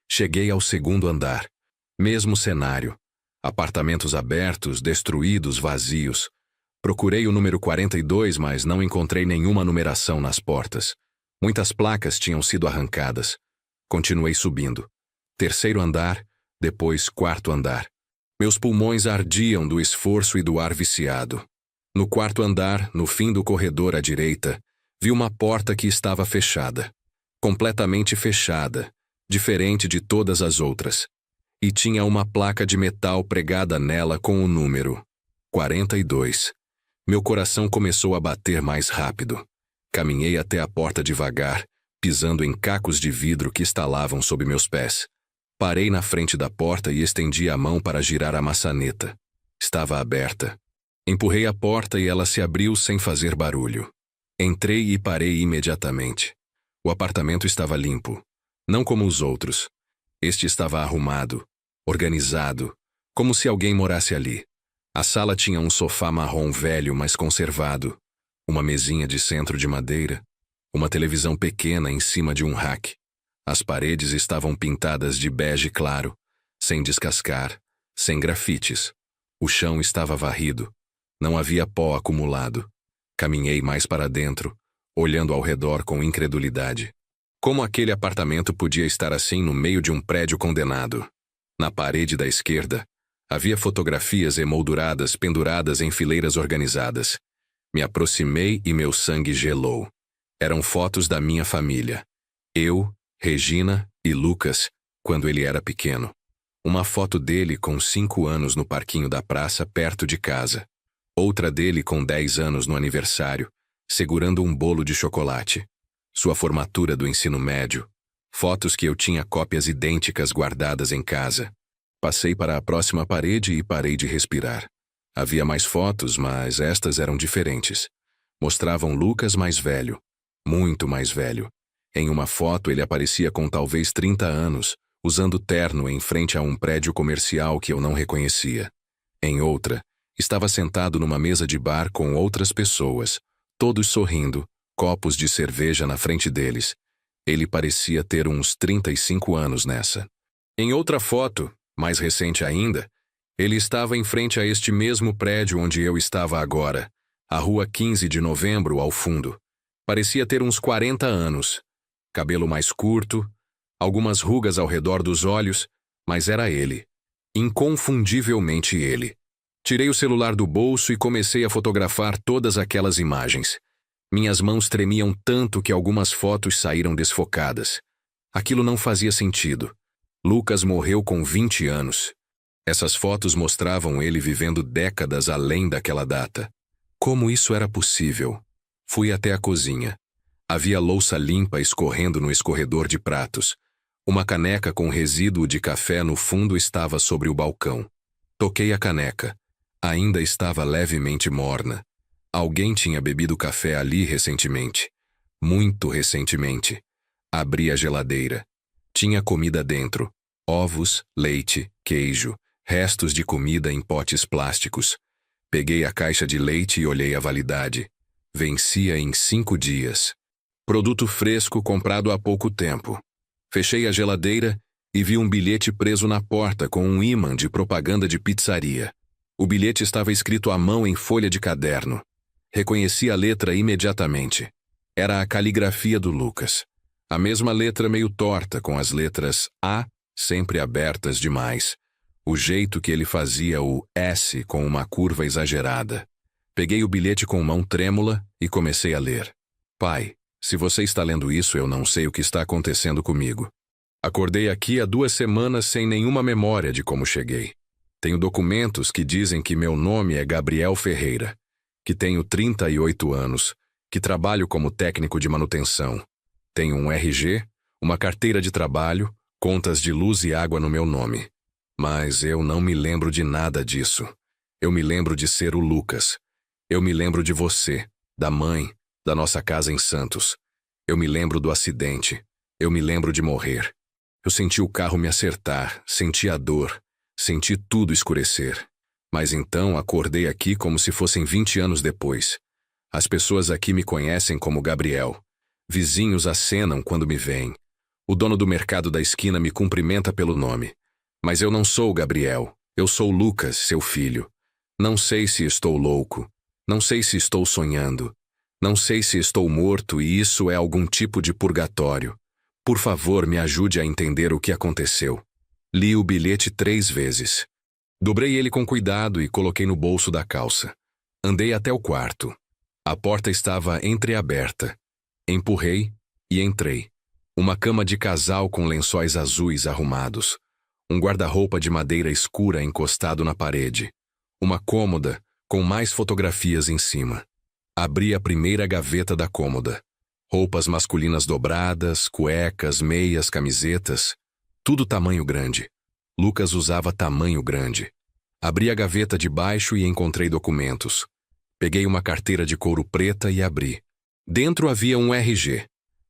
Cheguei ao segundo andar. Mesmo cenário. Apartamentos abertos, destruídos, vazios. Procurei o número 42, mas não encontrei nenhuma numeração nas portas. Muitas placas tinham sido arrancadas. Continuei subindo. Terceiro andar, depois quarto andar. Meus pulmões ardiam do esforço e do ar viciado. No quarto andar, no fim do corredor à direita, vi uma porta que estava fechada. Completamente fechada, diferente de todas as outras. E tinha uma placa de metal pregada nela com o número 42. Meu coração começou a bater mais rápido. Caminhei até a porta devagar, pisando em cacos de vidro que estalavam sob meus pés. Parei na frente da porta e estendi a mão para girar a maçaneta. Estava aberta. Empurrei a porta e ela se abriu sem fazer barulho. Entrei e parei imediatamente. O apartamento estava limpo. Não como os outros. Este estava arrumado, organizado, como se alguém morasse ali. A sala tinha um sofá marrom velho, mas conservado, uma mesinha de centro de madeira, uma televisão pequena em cima de um rack. As paredes estavam pintadas de bege claro, sem descascar, sem grafites. O chão estava varrido. Não havia pó acumulado. Caminhei mais para dentro, olhando ao redor com incredulidade. Como aquele apartamento podia estar assim no meio de um prédio condenado? Na parede da esquerda, havia fotografias emolduradas penduradas em fileiras organizadas. Me aproximei e meu sangue gelou. Eram fotos da minha família. Eu, Regina e Lucas, quando ele era pequeno. Uma foto dele com 5 anos no parquinho da praça perto de casa. Outra dele com 10 anos no aniversário, segurando um bolo de chocolate. Sua formatura do ensino médio. Fotos que eu tinha cópias idênticas guardadas em casa. Passei para a próxima parede e parei de respirar. Havia mais fotos, mas estas eram diferentes. Mostravam Lucas mais velho. Muito mais velho. Em uma foto ele aparecia com talvez 30 anos, usando terno em frente a um prédio comercial que eu não reconhecia. Em outra, estava sentado numa mesa de bar com outras pessoas, todos sorrindo, copos de cerveja na frente deles. Ele parecia ter uns 35 anos nessa. Em outra foto, mais recente ainda, ele estava em frente a este mesmo prédio onde eu estava agora, a Rua 15 de Novembro ao fundo. Parecia ter uns 40 anos. Cabelo mais curto, algumas rugas ao redor dos olhos, mas era ele. Inconfundivelmente ele. Tirei o celular do bolso e comecei a fotografar todas aquelas imagens. Minhas mãos tremiam tanto que algumas fotos saíram desfocadas. Aquilo não fazia sentido. Lucas morreu com 20 anos. Essas fotos mostravam ele vivendo décadas além daquela data. Como isso era possível? Fui até a cozinha. Havia louça limpa escorrendo no escorredor de pratos. Uma caneca com resíduo de café no fundo estava sobre o balcão. Toquei a caneca. Ainda estava levemente morna. Alguém tinha bebido café ali recentemente. Muito recentemente. Abri a geladeira. Tinha comida dentro. Ovos, leite, queijo, restos de comida em potes plásticos. Peguei a caixa de leite e olhei a validade. Vencia em 5 dias. Produto fresco comprado há pouco tempo. Fechei a geladeira e vi um bilhete preso na porta com um ímã de propaganda de pizzaria. O bilhete estava escrito à mão em folha de caderno. Reconheci a letra imediatamente. Era a caligrafia do Lucas. A mesma letra meio torta, com as letras A sempre abertas demais. O jeito que ele fazia o S com uma curva exagerada. Peguei o bilhete com mão trêmula e comecei a ler. Pai, se você está lendo isso, eu não sei o que está acontecendo comigo. Acordei aqui há 2 semanas sem nenhuma memória de como cheguei. Tenho documentos que dizem que meu nome é Gabriel Ferreira, que tenho 38 anos, que trabalho como técnico de manutenção. Tenho um RG, uma carteira de trabalho, contas de luz e água no meu nome. Mas eu não me lembro de nada disso. Eu me lembro de ser o Lucas. Eu me lembro de você, da mãe, da nossa casa em Santos. Eu me lembro do acidente. Eu me lembro de morrer. Eu senti o carro me acertar, senti a dor, senti tudo escurecer. Mas então acordei aqui como se fossem 20 anos depois. As pessoas aqui me conhecem como Gabriel. Vizinhos acenam quando me veem. O dono do mercado da esquina me cumprimenta pelo nome. Mas eu não sou o Gabriel. Eu sou o Lucas, seu filho. Não sei se estou louco. Não sei se estou sonhando. Não sei se estou morto e isso é algum tipo de purgatório. Por favor, me ajude a entender o que aconteceu. Li o bilhete 3 vezes. Dobrei ele com cuidado e coloquei no bolso da calça. Andei até o quarto. A porta estava entreaberta. Empurrei e entrei. Uma cama de casal com lençóis azuis arrumados. Um guarda-roupa de madeira escura encostado na parede. Uma cômoda com mais fotografias em cima. Abri a primeira gaveta da cômoda. Roupas masculinas dobradas, cuecas, meias, camisetas. Tudo tamanho grande. Lucas usava tamanho grande. Abri a gaveta de baixo e encontrei documentos. Peguei uma carteira de couro preta e abri. Dentro havia um RG.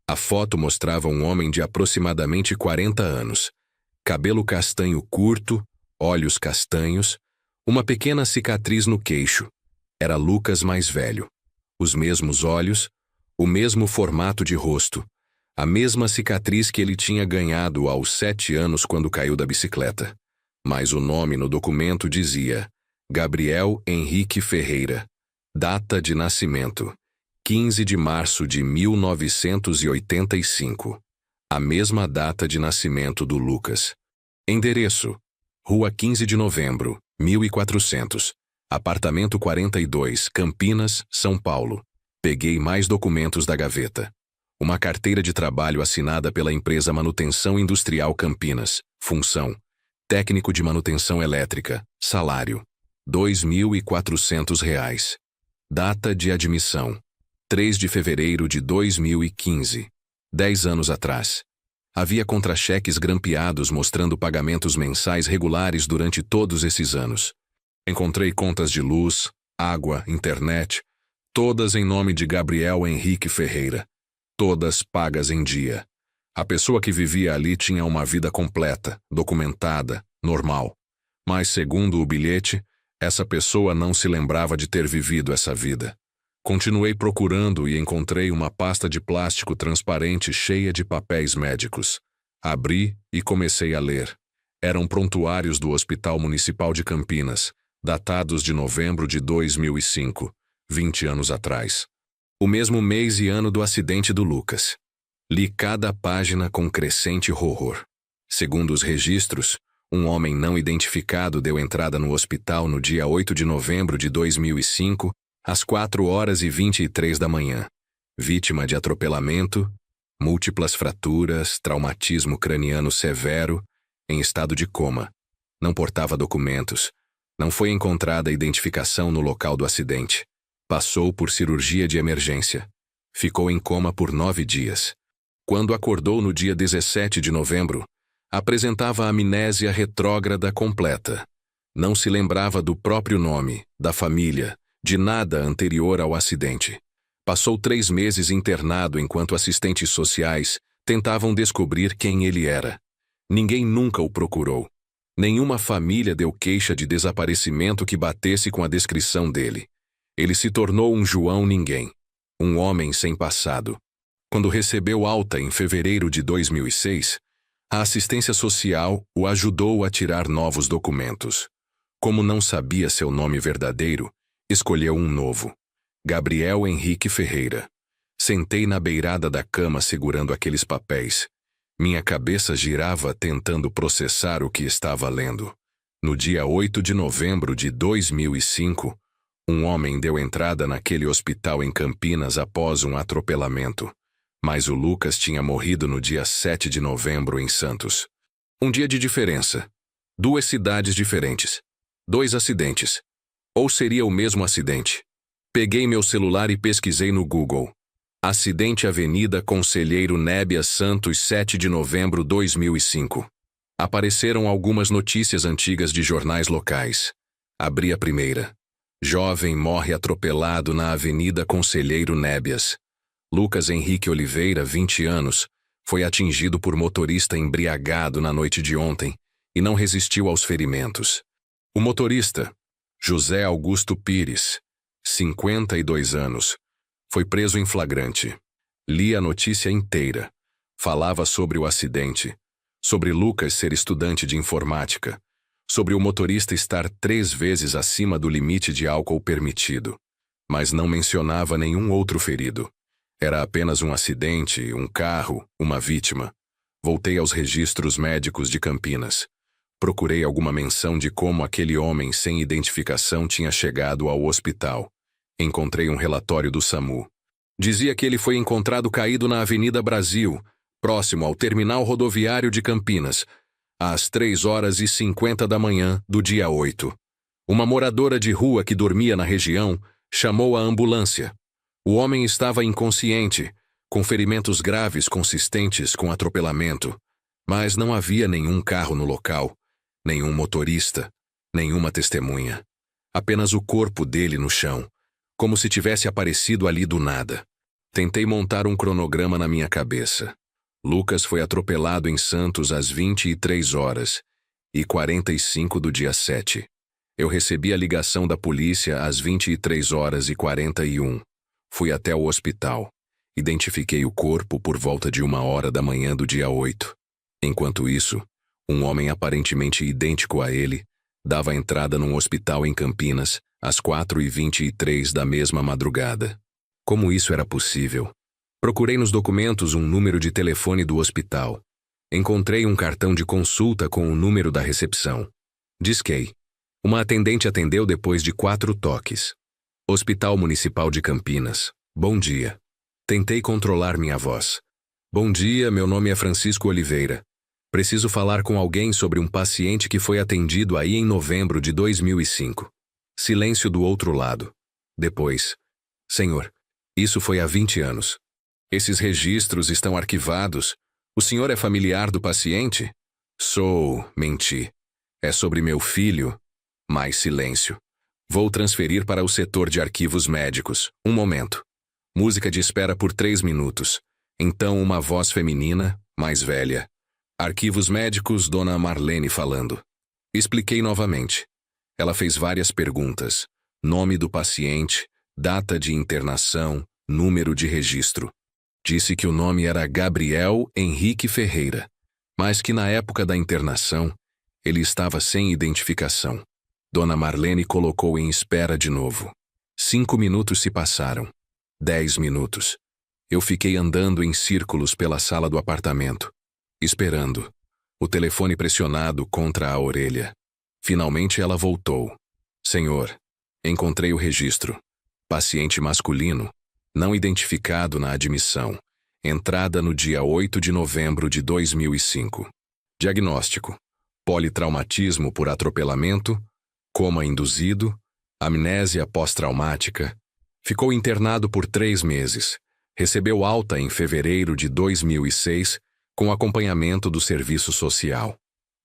A foto mostrava um homem de aproximadamente 40 anos. Cabelo castanho curto, olhos castanhos, uma pequena cicatriz no queixo. Era Lucas mais velho. Os mesmos olhos, o mesmo formato de rosto, a mesma cicatriz que ele tinha ganhado aos 7 anos quando caiu da bicicleta. Mas o nome no documento dizia Gabriel Henrique Ferreira. Data de nascimento: 15 de março de 1985. A mesma data de nascimento do Lucas. Endereço: Rua 15 de Novembro, 1400. Apartamento 42, Campinas, São Paulo. Peguei mais documentos da gaveta. Uma carteira de trabalho assinada pela empresa Manutenção Industrial Campinas. Função: técnico de manutenção elétrica. Salário: R$ 2.400. Data de admissão: 3 de fevereiro de 2015. 10 anos atrás. Havia contra-cheques grampeados mostrando pagamentos mensais regulares durante todos esses anos. Encontrei contas de luz, água, internet, todas em nome de Gabriel Henrique Ferreira. Todas pagas em dia. A pessoa que vivia ali tinha uma vida completa, documentada, normal. Mas, segundo o bilhete, essa pessoa não se lembrava de ter vivido essa vida. Continuei procurando e encontrei uma pasta de plástico transparente cheia de papéis médicos. Abri e comecei a ler. Eram prontuários do Hospital Municipal de Campinas, datados de novembro de 2005, 20 anos atrás. O mesmo mês e ano do acidente do Lucas. Li cada página com crescente horror. Segundo os registros, um homem não identificado deu entrada no hospital no dia 8 de novembro de 2005, às 4h23 da manhã. Vítima de atropelamento, múltiplas fraturas, traumatismo craniano severo, em estado de coma. Não portava documentos. Não foi encontrada identificação no local do acidente. Passou por cirurgia de emergência. Ficou em coma por 9 dias. Quando acordou no dia 17 de novembro, apresentava amnésia retrógrada completa. Não se lembrava do próprio nome, da família, de nada anterior ao acidente. Passou 3 meses internado enquanto assistentes sociais tentavam descobrir quem ele era. Ninguém nunca o procurou. Nenhuma família deu queixa de desaparecimento que batesse com a descrição dele. Ele se tornou um João Ninguém, um homem sem passado. Quando recebeu alta em fevereiro de 2006, a assistência social o ajudou a tirar novos documentos. Como não sabia seu nome verdadeiro, escolheu um novo: Gabriel Henrique Ferreira. Sentei na beirada da cama segurando aqueles papéis. Minha cabeça girava tentando processar o que estava lendo. No dia 8 de novembro de 2005, um homem deu entrada naquele hospital em Campinas após um atropelamento. Mas o Lucas tinha morrido no dia 7 de novembro em Santos. Um dia de diferença. 2 cidades diferentes. 2 acidentes. Ou seria o mesmo acidente? Peguei meu celular e pesquisei no Google. Acidente Avenida Conselheiro Nébias Santos, 7 de novembro de 2005. Apareceram algumas notícias antigas de jornais locais. Abri a primeira. Jovem morre atropelado na Avenida Conselheiro Nébias. Lucas Henrique Oliveira, 20 anos, foi atingido por motorista embriagado na noite de ontem e não resistiu aos ferimentos. O motorista, José Augusto Pires, 52 anos, foi preso em flagrante. Li a notícia inteira. Falava sobre o acidente, sobre Lucas ser estudante de informática, sobre o motorista estar 3 vezes acima do limite de álcool permitido, mas não mencionava nenhum outro ferido. Era apenas um acidente, um carro, uma vítima. Voltei aos registros médicos de Campinas. Procurei alguma menção de como aquele homem sem identificação tinha chegado ao hospital. Encontrei um relatório do SAMU. Dizia que ele foi encontrado caído na Avenida Brasil, próximo ao terminal rodoviário de Campinas, às 3h50 da manhã do dia 8. Uma moradora de rua que dormia na região chamou a ambulância. O homem estava inconsciente, com ferimentos graves consistentes com atropelamento, mas não havia nenhum carro no local, nenhum motorista, nenhuma testemunha. Apenas o corpo dele no chão, como se tivesse aparecido ali do nada. Tentei montar um cronograma na minha cabeça. Lucas foi atropelado em Santos às 23h45 do dia 7. Eu recebi a ligação da polícia às 23h41. Fui até o hospital. Identifiquei o corpo por volta de 1h da manhã do dia 8. Enquanto isso, um homem aparentemente idêntico a ele dava entrada num hospital em Campinas às 4h23 da mesma madrugada. Como isso era possível? Procurei nos documentos um número de telefone do hospital. Encontrei um cartão de consulta com o número da recepção. Disquei. Uma atendente atendeu depois de 4 toques. Hospital Municipal de Campinas. Bom dia. Tentei controlar minha voz. Bom dia, meu nome é Francisco Oliveira. Preciso falar com alguém sobre um paciente que foi atendido aí em novembro de 2005. Silêncio do outro lado. Depois. Senhor, isso foi há 20 anos. Esses registros estão arquivados. O senhor é familiar do paciente? Sou, menti. É sobre meu filho. Mais silêncio. Vou transferir para o setor de arquivos médicos. Um momento. Música de espera por 3 minutos. Então uma voz feminina, mais velha. Arquivos médicos, Dona Marlene falando. Expliquei novamente. Ela fez várias perguntas. Nome do paciente, data de internação, número de registro. Disse que o nome era Gabriel Henrique Ferreira, mas que na época da internação, ele estava sem identificação. Dona Marlene colocou em espera de novo. 5 minutos se passaram. 10 minutos. Eu fiquei andando em círculos pela sala do apartamento, esperando. O telefone pressionado contra a orelha. Finalmente ela voltou. Senhor, encontrei o registro. Paciente masculino, não identificado na admissão. Entrada no dia 8 de novembro de 2005. Diagnóstico. politraumatismo por atropelamento, coma induzido, amnésia pós-traumática. Ficou internado por 3 meses. Recebeu alta em fevereiro de 2006, com acompanhamento do serviço social.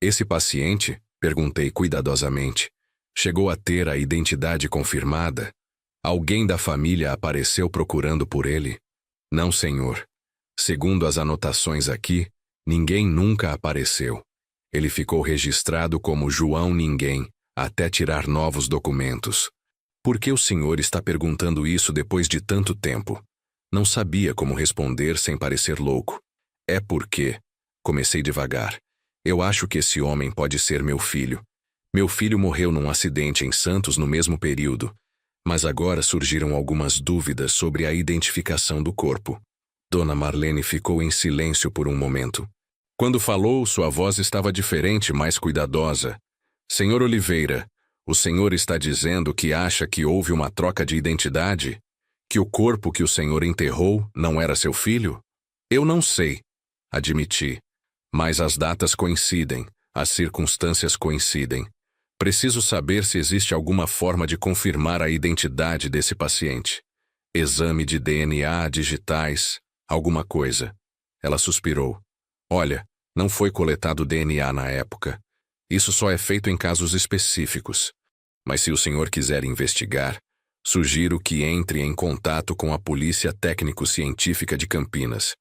Esse paciente, perguntei cuidadosamente, chegou a ter a identidade confirmada? Alguém da família apareceu procurando por ele? Não, senhor. Segundo as anotações aqui, ninguém nunca apareceu. Ele ficou registrado como João Ninguém, até tirar novos documentos. Por que o senhor está perguntando isso depois de tanto tempo? Não sabia como responder sem parecer louco. É porque... Comecei devagar. Eu acho que esse homem pode ser meu filho. Meu filho morreu num acidente em Santos no mesmo período. Mas agora surgiram algumas dúvidas sobre a identificação do corpo. Dona Marlene ficou em silêncio por um momento. Quando falou, sua voz estava diferente, mais cuidadosa. Senhor Oliveira, o senhor está dizendo que acha que houve uma troca de identidade? Que o corpo que o senhor enterrou não era seu filho? Eu não sei, admiti. Mas as datas coincidem, as circunstâncias coincidem. Preciso saber se existe alguma forma de confirmar a identidade desse paciente. Exame de DNA, digitais, alguma coisa. Ela suspirou. Olha, não foi coletado DNA na época. Isso só é feito em casos específicos. Mas se o senhor quiser investigar, sugiro que entre em contato com a Polícia Técnico-Científica de Campinas.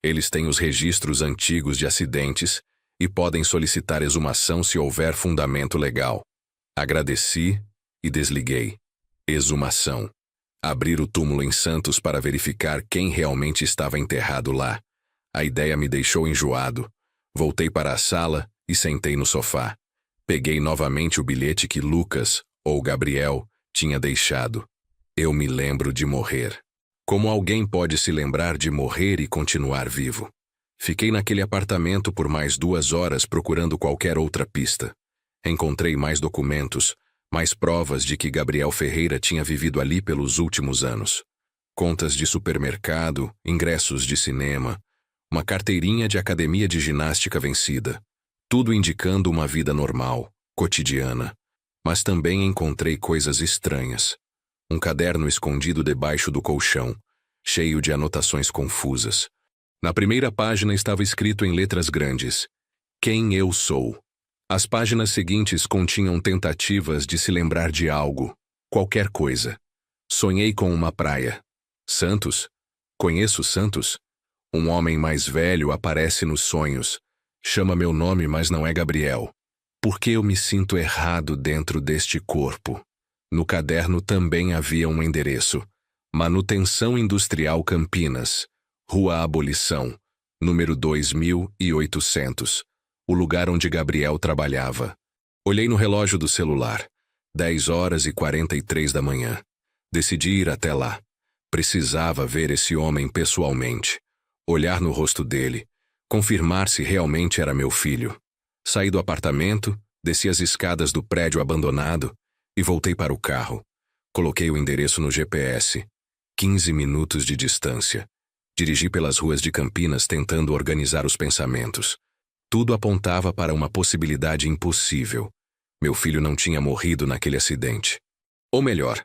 Eles têm os registros antigos de acidentes e podem solicitar exumação se houver fundamento legal. Agradeci e desliguei. Exumação. Abrir o túmulo em Santos para verificar quem realmente estava enterrado lá. A ideia me deixou enjoado. Voltei para a sala e sentei no sofá. Peguei novamente o bilhete que Lucas, ou Gabriel, tinha deixado. Eu me lembro de morrer. Como alguém pode se lembrar de morrer e continuar vivo? Fiquei naquele apartamento por mais 2 horas procurando qualquer outra pista. Encontrei mais documentos, mais provas de que Gabriel Ferreira tinha vivido ali pelos últimos anos. Contas de supermercado, ingressos de cinema, uma carteirinha de academia de ginástica vencida. Tudo indicando uma vida normal, cotidiana. Mas também encontrei coisas estranhas. Um caderno escondido debaixo do colchão, cheio de anotações confusas. Na primeira página estava escrito em letras grandes: Quem eu sou. As páginas seguintes continham tentativas de se lembrar de algo, qualquer coisa. Sonhei com uma praia. Santos? Conheço Santos? Um homem mais velho aparece nos sonhos. Chama meu nome, mas não é Gabriel. Por que eu me sinto errado dentro deste corpo? No caderno também havia um endereço. Manutenção Industrial Campinas, Rua Abolição, número 2800, o lugar onde Gabriel trabalhava. Olhei no relógio do celular, 10h43 da manhã. Decidi ir até lá. Precisava ver esse homem pessoalmente, olhar no rosto dele, confirmar se realmente era meu filho. Saí do apartamento, desci as escadas do prédio abandonado e voltei para o carro. Coloquei o endereço no GPS. 15 minutos de distância. Dirigi pelas ruas de Campinas tentando organizar os pensamentos. Tudo apontava para uma possibilidade impossível. Meu filho não tinha morrido naquele acidente. Ou melhor,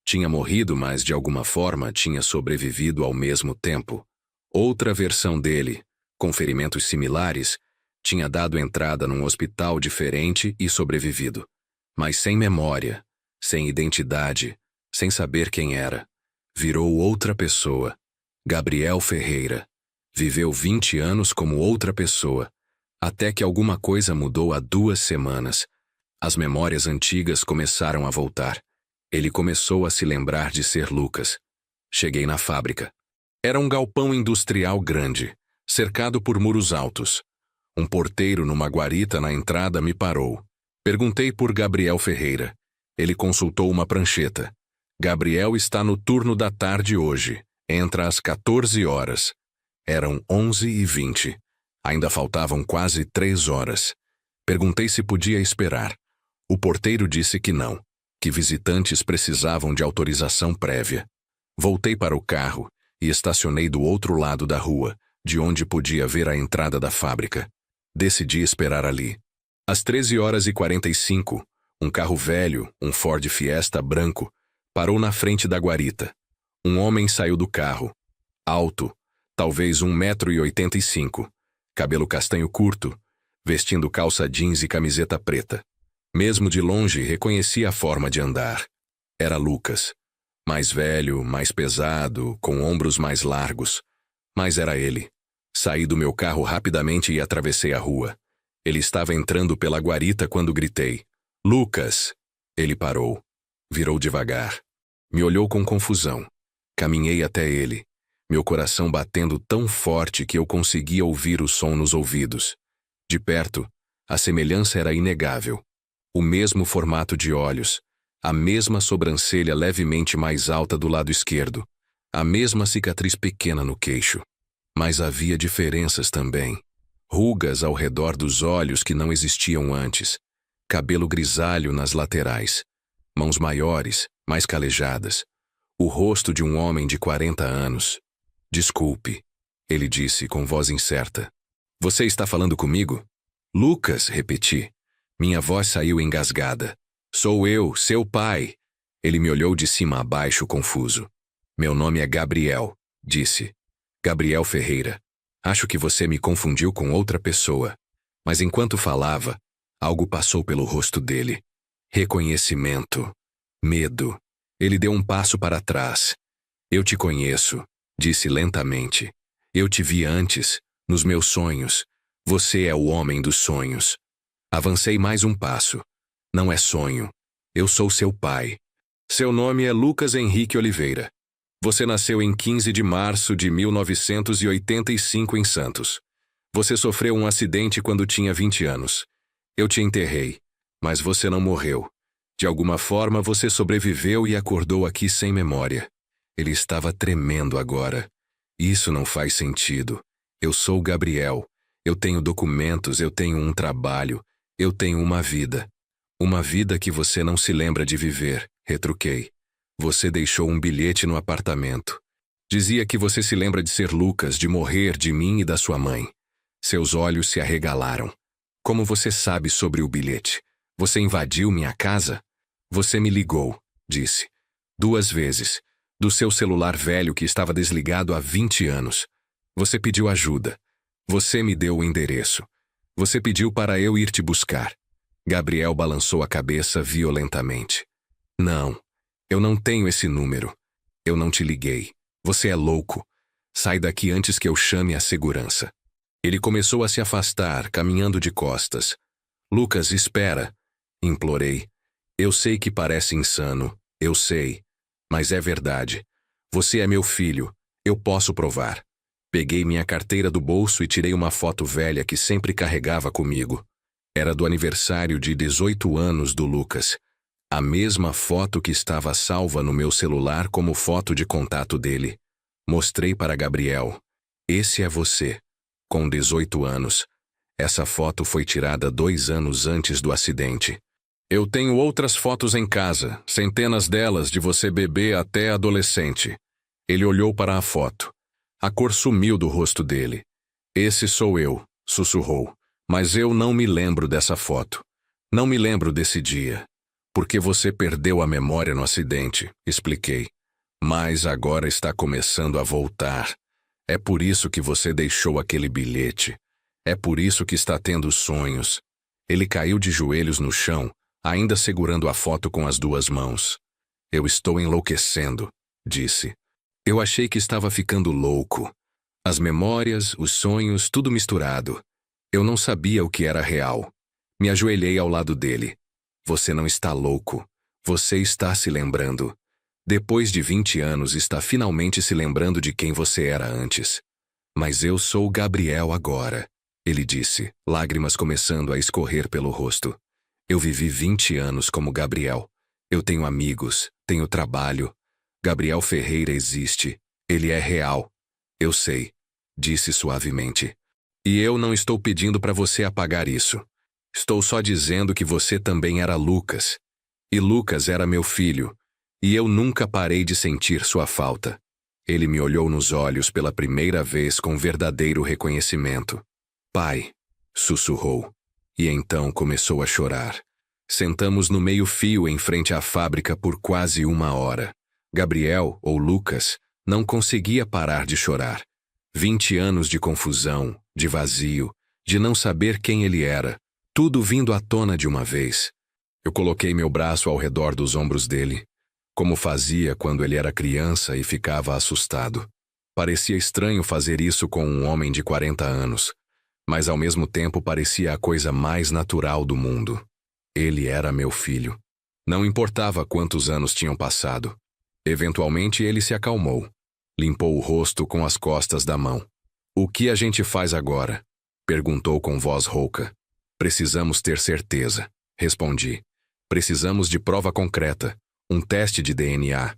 tinha morrido, mas de alguma forma tinha sobrevivido ao mesmo tempo. Outra versão dele, com ferimentos similares, tinha dado entrada num hospital diferente e sobrevivido. Mas sem memória, sem identidade, sem saber quem era. Virou outra pessoa. Gabriel Ferreira. Viveu 20 anos como outra pessoa, até que alguma coisa mudou há 2 semanas. As memórias antigas começaram a voltar. Ele começou a se lembrar de ser Lucas. Cheguei na fábrica. Era um galpão industrial grande, cercado por muros altos. Um porteiro numa guarita na entrada me parou. Perguntei por Gabriel Ferreira. Ele consultou uma prancheta. Gabriel está no turno da tarde hoje. Entra às 14 horas. Eram 11h20. Ainda faltavam quase 3 horas. Perguntei se podia esperar. O porteiro disse que não, que visitantes precisavam de autorização prévia. Voltei para o carro e estacionei do outro lado da rua, de onde podia ver a entrada da fábrica. Decidi esperar ali. Às 13h45, um carro velho, um Ford Fiesta branco, parou na frente da guarita. Um homem saiu do carro. Alto, talvez 1,85 m, cabelo castanho curto, vestindo calça jeans e camiseta preta. Mesmo de longe, reconheci a forma de andar. Era Lucas. Mais velho, mais pesado, com ombros mais largos. Mas era ele. Saí do meu carro rapidamente e atravessei a rua. Ele estava entrando pela guarita quando gritei: "Lucas!" Ele parou. Virou devagar. Me olhou com confusão. Caminhei até ele, meu coração batendo tão forte que eu conseguia ouvir o som nos ouvidos. De perto, a semelhança era inegável. O mesmo formato de olhos, a mesma sobrancelha levemente mais alta do lado esquerdo, a mesma cicatriz pequena no queixo. Mas havia diferenças também. Rugas ao redor dos olhos que não existiam antes, cabelo grisalho nas laterais, mãos maiores, mais calejadas, o rosto de um homem de 40 anos. "Desculpe", ele disse com voz incerta. "Você está falando comigo?" "Lucas", repeti. Minha voz saiu engasgada. "Sou eu, seu pai." Ele me olhou de cima a baixo, confuso. "Meu nome é Gabriel", disse. "Gabriel Ferreira. Acho que você me confundiu com outra pessoa." Mas enquanto falava, algo passou pelo rosto dele. Reconhecimento. Medo. Ele deu um passo para trás. "Eu te conheço", disse lentamente. "Eu te vi antes, nos meus sonhos. Você é o homem dos sonhos." Avancei mais um passo. "Não é sonho. Eu sou seu pai. Seu nome é Lucas Henrique Oliveira. Você nasceu em 15 de março de 1985 em Santos. Você sofreu um acidente quando tinha 20 anos. Eu te enterrei, mas você não morreu. De alguma forma você sobreviveu e acordou aqui sem memória." Ele estava tremendo agora. "Isso não faz sentido. Eu sou Gabriel. Eu tenho documentos, eu tenho um trabalho, eu tenho uma vida. Uma vida que você não se lembra de viver", retruquei. "Você deixou um bilhete no apartamento. Dizia que você se lembra de ser Lucas, de morrer, de mim e da sua mãe." Seus olhos se arregalaram. "Como você sabe sobre o bilhete? Você invadiu minha casa?" "Você me ligou", disse. "2 vezes. Do seu celular velho que estava desligado há 20 anos. Você pediu ajuda. Você me deu o endereço. Você pediu para eu ir te buscar." Gabriel balançou a cabeça violentamente. "Não. Eu não tenho esse número. Eu não te liguei. Você é louco. Sai daqui antes que eu chame a segurança." Ele começou a se afastar, caminhando de costas. "Lucas, espera", implorei. "Eu sei que parece insano. Eu sei. Mas é verdade. Você é meu filho. Eu posso provar." Peguei minha carteira do bolso e tirei uma foto velha que sempre carregava comigo. Era do aniversário de 18 anos do Lucas. A mesma foto que estava salva no meu celular como foto de contato dele. Mostrei para Gabriel. "Esse é você, com 18 anos. Essa foto foi tirada 2 anos antes do acidente. Eu tenho outras fotos em casa, centenas delas de você bebê até adolescente." Ele olhou para a foto. A cor sumiu do rosto dele. "Esse sou eu", sussurrou. "Mas eu não me lembro dessa foto. Não me lembro desse dia. Porque você perdeu a memória no acidente", expliquei. "Mas agora está começando a voltar. É por isso que você deixou aquele bilhete. É por isso que está tendo sonhos." Ele caiu de joelhos no chão, ainda segurando a foto com as 2 mãos. "Eu estou enlouquecendo", disse. Eu achei que estava ficando louco. As memórias, os sonhos, tudo misturado. Eu não sabia o que era real. Me ajoelhei ao lado dele. "Você não está louco. Você está se lembrando. Depois de 20 anos está finalmente se lembrando de quem você era antes." "Mas eu sou Gabriel agora", ele disse, lágrimas começando a escorrer pelo rosto. "Eu vivi 20 anos como Gabriel. Eu tenho amigos, tenho trabalho. Gabriel Ferreira existe. Ele é real." "Eu sei", disse suavemente. "E eu não estou pedindo para você apagar isso. Estou só dizendo que você também era Lucas. E Lucas era meu filho. E eu nunca parei de sentir sua falta." Ele me olhou nos olhos pela primeira vez com verdadeiro reconhecimento. "Pai", sussurrou. E então começou a chorar. Sentamos no meio-fio em frente à fábrica por quase 1 hora. Gabriel, ou Lucas, não conseguia parar de chorar. 20 anos de confusão, de vazio, de não saber quem ele era, tudo vindo à tona de uma vez. Eu coloquei meu braço ao redor dos ombros dele, como fazia quando ele era criança e ficava assustado. Parecia estranho fazer isso com um homem de 40 anos, mas ao mesmo tempo parecia a coisa mais natural do mundo. Ele era meu filho. Não importava quantos anos tinham passado. Eventualmente ele se acalmou. Limpou o rosto com as costas da mão. "O que a gente faz agora?" perguntou com voz rouca. "Precisamos ter certeza", respondi. "Precisamos de prova concreta, um teste de DNA.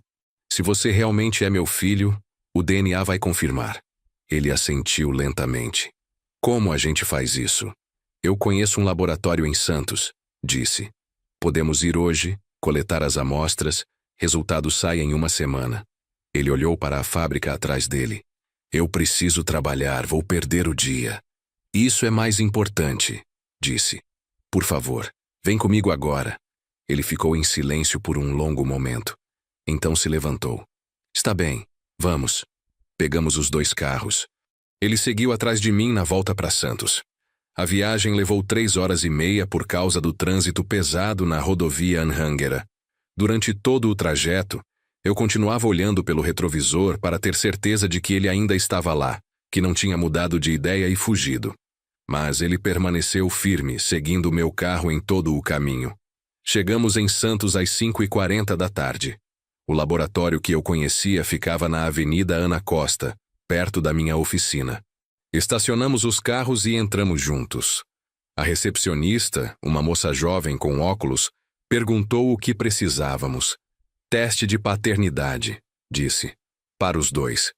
Se você realmente é meu filho, o DNA vai confirmar." Ele assentiu lentamente. "Como a gente faz isso?" "Eu conheço um laboratório em Santos", disse. "Podemos ir hoje, coletar as amostras, resultados saem em 1 semana." Ele olhou para a fábrica atrás dele. "Eu preciso trabalhar, vou perder o dia." "Isso é mais importante", disse. "Por favor, vem comigo agora." Ele ficou em silêncio por um longo momento. Então se levantou. "Está bem, vamos." Pegamos os 2 carros. Ele seguiu atrás de mim na volta para Santos. A viagem levou 3 horas e meia por causa do trânsito pesado na rodovia Anhanguera. Durante todo o trajeto, eu continuava olhando pelo retrovisor para ter certeza de que ele ainda estava lá, que não tinha mudado de ideia e fugido. Mas ele permaneceu firme, seguindo o meu carro em todo o caminho. Chegamos em Santos às 5h40 da tarde. O laboratório que eu conhecia ficava na Avenida Ana Costa, perto da minha oficina. Estacionamos os carros e entramos juntos. A recepcionista, uma moça jovem com óculos, perguntou o que precisávamos. "Teste de paternidade", disse. "Para os 2.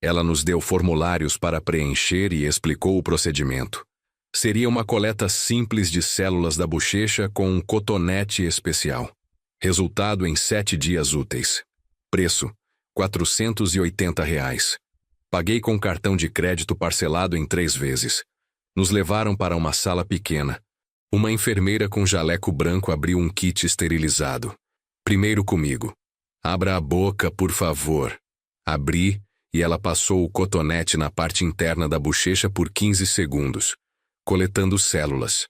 Ela nos deu formulários para preencher e explicou o procedimento. Seria uma coleta simples de células da bochecha com um cotonete especial. Resultado em 7 dias úteis. Preço: R$ 480. Paguei com cartão de crédito parcelado em 3 vezes. Nos levaram para uma sala pequena. Uma enfermeira com jaleco branco abriu um kit esterilizado. "Primeiro comigo." "Abra a boca, por favor." Abri e ela passou o cotonete na parte interna da bochecha por 15 segundos, coletando células.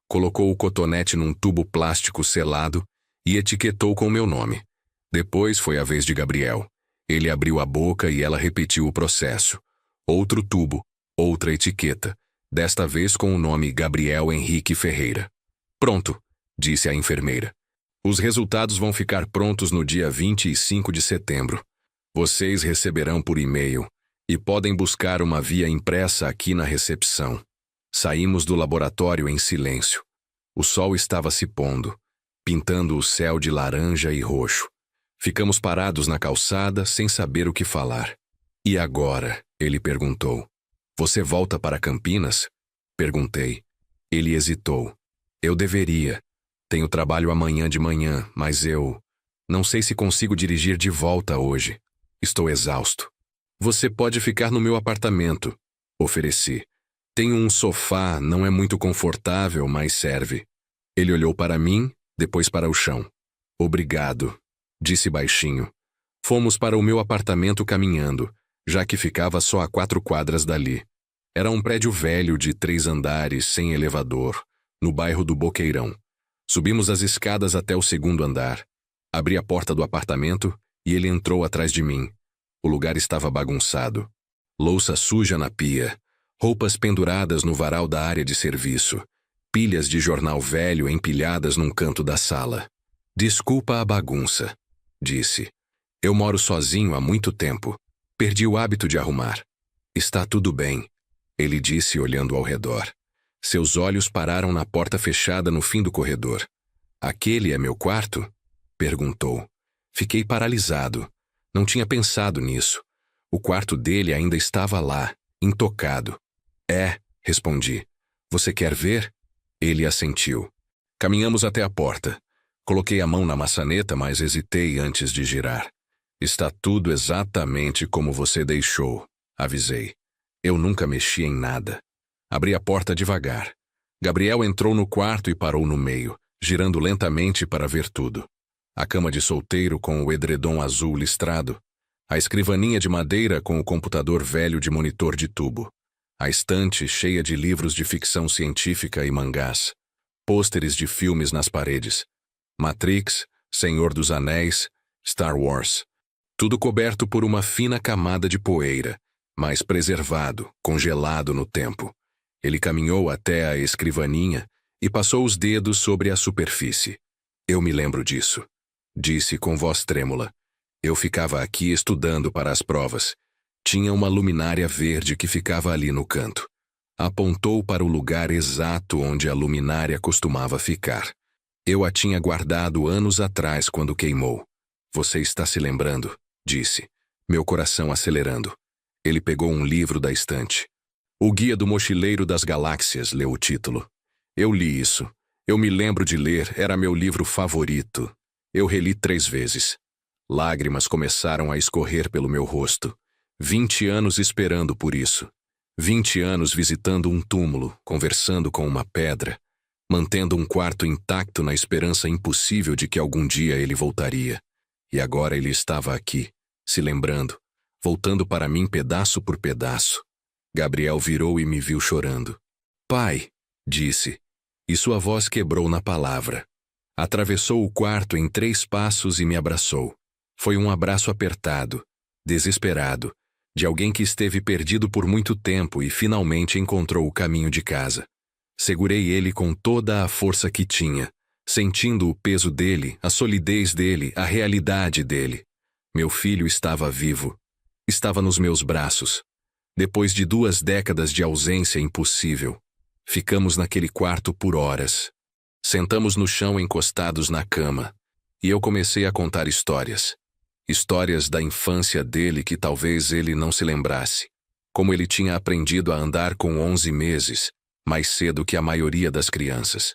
Colocou o cotonete num tubo plástico selado e etiquetou com meu nome. Depois foi a vez de Gabriel. Ele abriu a boca e ela repetiu o processo. Outro tubo, outra etiqueta, desta vez com o nome Gabriel Henrique Ferreira. "Pronto", disse a enfermeira. "Os resultados vão ficar prontos no dia 25 de setembro. Vocês receberão por e-mail e podem buscar uma via impressa aqui na recepção." Saímos do laboratório em silêncio. O sol estava se pondo, pintando o céu de laranja e roxo. Ficamos parados na calçada sem saber o que falar. "E agora?", ele perguntou. "Você volta para Campinas?", perguntei. Ele hesitou. "Eu deveria. Tenho trabalho amanhã de manhã, mas eu não sei se consigo dirigir de volta hoje. Estou exausto." "Você pode ficar no meu apartamento", ofereci. "Tenho um sofá, não é muito confortável, mas serve." Ele olhou para mim, depois para o chão. "Obrigado", disse baixinho. Fomos para o meu apartamento caminhando, já que ficava só a 4 quadras dali. Era um prédio velho de 3 andares, sem elevador, no bairro do Boqueirão. Subimos as escadas até o 2º andar. Abri a porta do apartamento e ele entrou atrás de mim. O lugar estava bagunçado. Louça suja na pia, roupas penduradas no varal da área de serviço, pilhas de jornal velho empilhadas num canto da sala. "Desculpa a bagunça", disse. "Eu moro sozinho há muito tempo. Perdi o hábito de arrumar." "Está tudo bem", ele disse olhando ao redor. Seus olhos pararam na porta fechada no fim do corredor. "Aquele é meu quarto?", perguntou. Fiquei paralisado. Não tinha pensado nisso. O quarto dele ainda estava lá, intocado. "É", respondi. "Você quer ver?" Ele assentiu. Caminhamos até a porta. Coloquei a mão na maçaneta, mas hesitei antes de girar. "Está tudo exatamente como você deixou", avisei. Eu nunca mexi em nada. Abri a porta devagar. Gabriel entrou no quarto e parou no meio, girando lentamente para ver tudo. A cama de solteiro com o edredom azul listrado, a escrivaninha de madeira com o computador velho de monitor de tubo, a estante cheia de livros de ficção científica e mangás, pôsteres de filmes nas paredes, Matrix, Senhor dos Anéis, Star Wars, tudo coberto por uma fina camada de poeira, mas preservado, congelado no tempo. Ele caminhou até a escrivaninha e passou os dedos sobre a superfície. Eu me lembro disso, disse com voz trêmula. Eu ficava aqui estudando para as provas. Tinha uma luminária verde que ficava ali no canto. Apontou para o lugar exato onde a luminária costumava ficar. Eu a tinha guardado anos atrás quando queimou. Você está se lembrando? Disse, meu coração acelerando. Ele pegou um livro da estante. O Guia do Mochileiro das Galáxias, leu o título. Eu li isso. Eu me lembro de ler, era meu livro favorito. Eu reli 3 vezes. Lágrimas começaram a escorrer pelo meu rosto. 20 anos esperando por isso. 20 anos visitando um túmulo, conversando com uma pedra, mantendo um quarto intacto na esperança impossível de que algum dia ele voltaria. E agora ele estava aqui, se lembrando, voltando para mim pedaço por pedaço. Gabriel virou e me viu chorando. Pai, disse, e sua voz quebrou na palavra. Atravessou o quarto em 3 passos e me abraçou. Foi um abraço apertado, desesperado, de alguém que esteve perdido por muito tempo e finalmente encontrou o caminho de casa. Segurei ele com toda a força que tinha, sentindo o peso dele, a solidez dele, a realidade dele. Meu filho estava vivo. Estava nos meus braços. Depois de 2 décadas de ausência impossível, ficamos naquele quarto por horas. Sentamos no chão encostados na cama, e eu comecei a contar histórias. Histórias da infância dele que talvez ele não se lembrasse. Como ele tinha aprendido a andar com 11 meses, mais cedo que a maioria das crianças.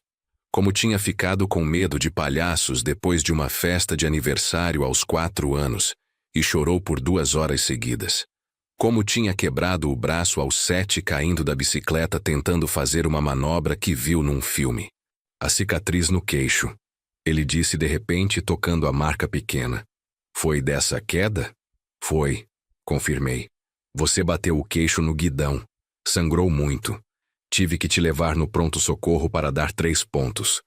Como tinha ficado com medo de palhaços depois de uma festa de aniversário aos 4 anos, e chorou por 2 horas seguidas. Como tinha quebrado o braço aos 7 caindo da bicicleta tentando fazer uma manobra que viu num filme. A cicatriz no queixo. Ele disse de repente tocando a marca pequena. Foi dessa queda? Foi, confirmei. Você bateu o queixo no guidão. Sangrou muito. Tive que te levar no pronto-socorro para dar 3 pontos.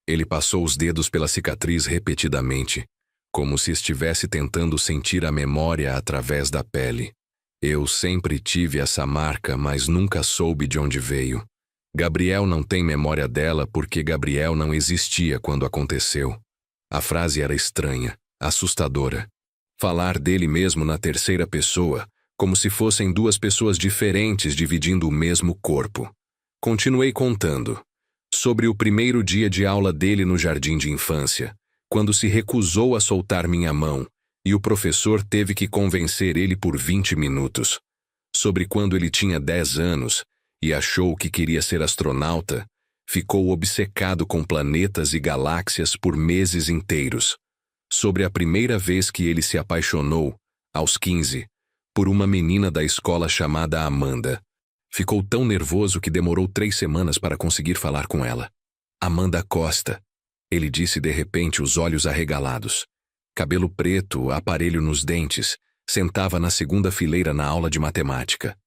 Ele passou os dedos pela cicatriz repetidamente, como se estivesse tentando sentir a memória através da pele. Eu sempre tive essa marca, mas nunca soube de onde veio. Gabriel não tem memória dela porque Gabriel não existia quando aconteceu. A frase era estranha, assustadora. Falar dele mesmo na terceira pessoa, como se fossem 2 pessoas diferentes dividindo o mesmo corpo. Continuei contando. Sobre o primeiro dia de aula dele no jardim de infância, quando se recusou a soltar minha mão, e o professor teve que convencer ele por 20 minutos. Sobre quando ele tinha 10 anos e achou que queria ser astronauta, ficou obcecado com planetas e galáxias por meses inteiros. Sobre a primeira vez que ele se apaixonou, aos 15, por uma menina da escola chamada Amanda. Ficou tão nervoso que demorou 3 semanas para conseguir falar com ela. Amanda Costa, ele disse de repente, os olhos arregalados. Cabelo preto, aparelho nos dentes, sentava na 2ª fileira na aula de matemática.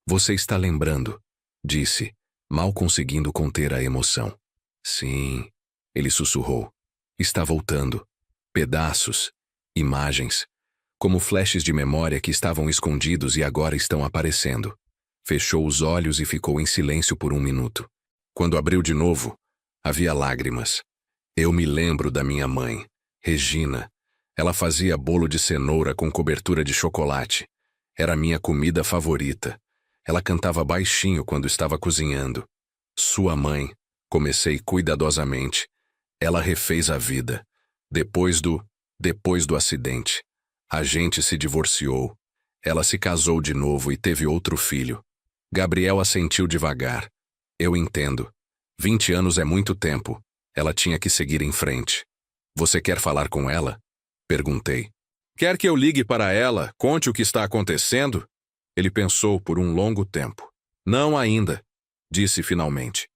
Você está lembrando, disse, mal conseguindo conter a emoção. Sim, ele sussurrou. Está voltando. Pedaços, imagens, como flashes de memória que estavam escondidos e agora estão aparecendo. Fechou os olhos e ficou em silêncio por 1 minuto. Quando abriu de novo, havia lágrimas. Eu me lembro da minha mãe, Regina. Ela fazia bolo de cenoura com cobertura de chocolate. Era minha comida favorita. Ela cantava baixinho quando estava cozinhando. Sua mãe, comecei cuidadosamente. Ela refez a vida. Depois do acidente. A gente se divorciou. Ela se casou de novo e teve outro filho. Gabriel assentiu devagar. Eu entendo. 20 anos é muito tempo. Ela tinha que seguir em frente. Você quer falar com ela? Perguntei. Quer que eu ligue para ela, conte o que está acontecendo? Ele pensou por um longo tempo. Não ainda, disse finalmente.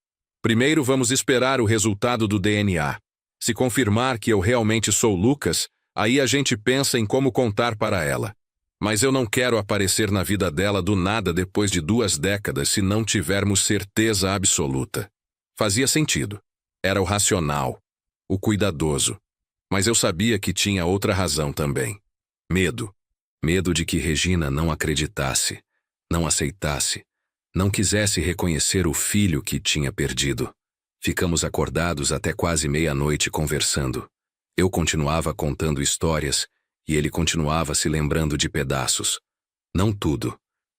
Primeiro vamos esperar o resultado do DNA. Se confirmar que eu realmente sou Lucas, aí a gente pensa em como contar para ela. Mas eu não quero aparecer na vida dela do nada depois de 2 décadas se não tivermos certeza absoluta. Fazia sentido. Era o racional, o cuidadoso. Mas eu sabia que tinha outra razão também. Medo. Medo de que Regina não acreditasse, não aceitasse, não quisesse reconhecer o filho que tinha perdido. Ficamos acordados até quase meia-noite conversando. Eu continuava contando histórias e ele continuava se lembrando de pedaços. Não tudo.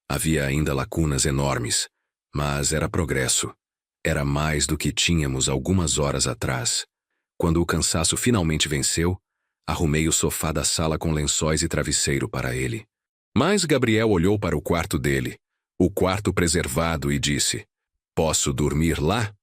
Havia ainda lacunas enormes, mas era progresso. Era mais do que tínhamos algumas horas atrás. Quando o cansaço finalmente venceu, arrumei o sofá da sala com lençóis e travesseiro para ele. Mas Gabriel olhou para o quarto dele, o quarto preservado, e disse: "Posso dormir lá?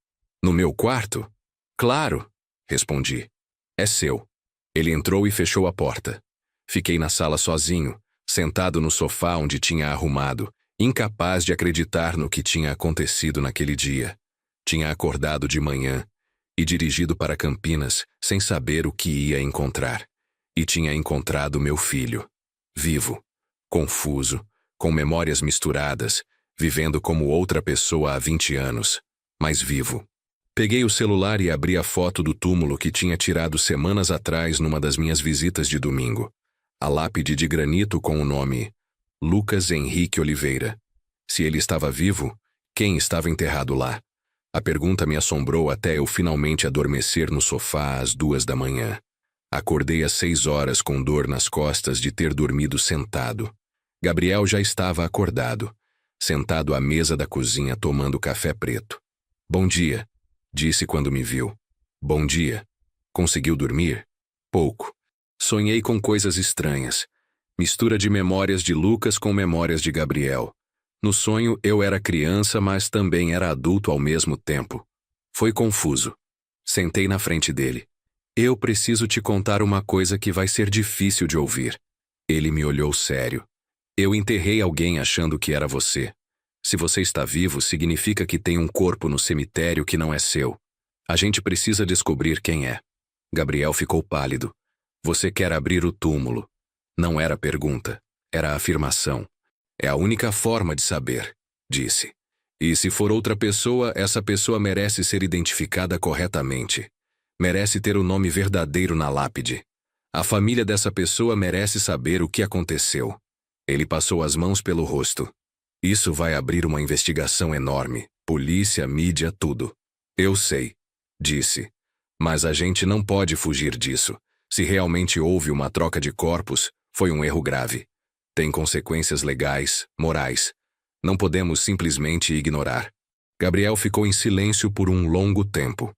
No meu quarto?" "Claro", respondi. "É seu." Ele entrou e fechou a porta. Fiquei na sala sozinho, sentado no sofá onde tinha arrumado, incapaz de acreditar no que tinha acontecido naquele dia. Tinha acordado de manhã e dirigido para Campinas sem saber o que ia encontrar. E tinha encontrado meu filho, vivo, confuso, com memórias misturadas, vivendo como outra pessoa há 20 anos, mas vivo. Peguei o celular e abri a foto do túmulo que tinha tirado semanas atrás numa das minhas visitas de domingo. A lápide de granito com o nome Lucas Henrique Oliveira. Se ele estava vivo, quem estava enterrado lá? A pergunta me assombrou até eu finalmente adormecer no sofá às 2 da manhã. Acordei às 6 horas com dor nas costas de ter dormido sentado. Gabriel já estava acordado, sentado à mesa da cozinha tomando café preto. "Bom dia", disse quando me viu. "Bom dia. Conseguiu dormir?" "Pouco. Sonhei com coisas estranhas. Mistura de memórias de Lucas com memórias de Gabriel. No sonho eu era criança, mas também era adulto ao mesmo tempo. Foi confuso." Sentei na frente dele. "Eu preciso te contar uma coisa que vai ser difícil de ouvir." Ele me olhou sério. "Eu enterrei alguém achando que era você. Se você está vivo, significa que tem um corpo no cemitério que não é seu. A gente precisa descobrir quem é." Gabriel ficou pálido. "Você quer abrir o túmulo?" Não era pergunta, era afirmação. "É a única forma de saber", disse. "E se for outra pessoa, essa pessoa merece ser identificada corretamente. Merece ter o nome verdadeiro na lápide. A família dessa pessoa merece saber o que aconteceu." Ele passou as mãos pelo rosto. "Isso vai abrir uma investigação enorme. Polícia, mídia, tudo." "Eu sei", disse. "Mas a gente não pode fugir disso. Se realmente houve uma troca de corpos, foi um erro grave. Tem consequências legais, morais. Não podemos simplesmente ignorar." Gabriel ficou em silêncio por um longo tempo.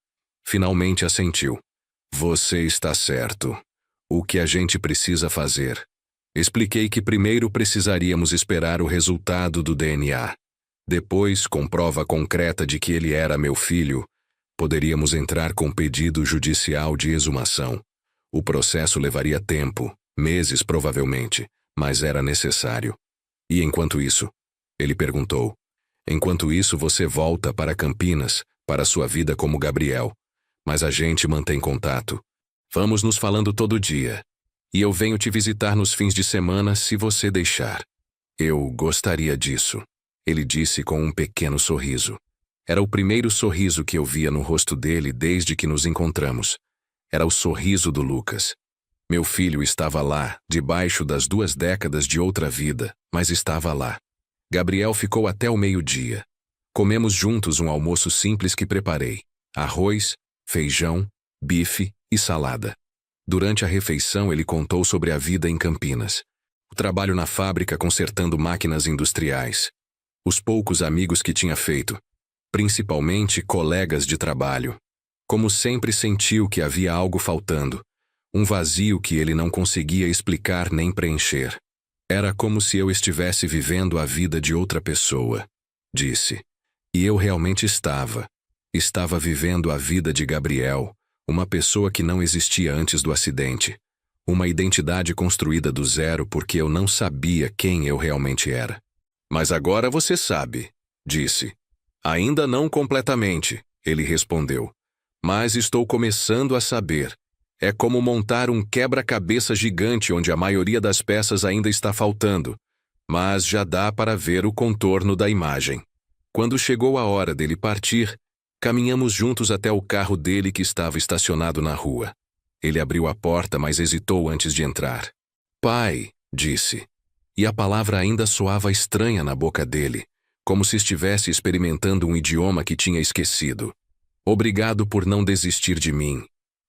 Finalmente assentiu. "Você está certo. O que a gente precisa fazer?" Expliquei que primeiro precisaríamos esperar o resultado do DNA. Depois, com prova concreta de que ele era meu filho, poderíamos entrar com pedido judicial de exumação. O processo levaria tempo, meses provavelmente, mas era necessário. "E enquanto isso?" ele perguntou. "Enquanto isso, você volta para Campinas, para sua vida como Gabriel. Mas a gente mantém contato. Vamos nos falando todo dia. E eu venho te visitar nos fins de semana se você deixar." "Eu gostaria disso", ele disse com um pequeno sorriso. Era o primeiro sorriso que eu via no rosto dele desde que nos encontramos. Era o sorriso do Lucas. Meu filho estava lá, debaixo das 2 décadas de outra vida, mas estava lá. Gabriel ficou até o meio-dia. Comemos juntos um almoço simples que preparei: arroz, feijão, bife e salada. Durante a refeição, ele contou sobre a vida em Campinas. O trabalho na fábrica consertando máquinas industriais. Os poucos amigos que tinha feito. Principalmente colegas de trabalho. Como sempre sentiu que havia algo faltando. Um vazio que ele não conseguia explicar nem preencher. Era como se eu estivesse vivendo a vida de outra pessoa, disse. E eu realmente estava. Estava vivendo a vida de Gabriel, uma pessoa que não existia antes do acidente. Uma identidade construída do zero porque eu não sabia quem eu realmente era. "Mas agora você sabe", disse. "Ainda não completamente", ele respondeu. Mas estou começando a saber. É como montar um quebra-cabeça gigante onde a maioria das peças ainda está faltando, mas já dá para ver o contorno da imagem. Quando chegou a hora dele partir, caminhamos juntos até o carro dele que estava estacionado na rua. Ele abriu a porta, mas hesitou antes de entrar. Pai, disse. E a palavra ainda soava estranha na boca dele, como se estivesse experimentando um idioma que tinha esquecido. Obrigado por não desistir de mim,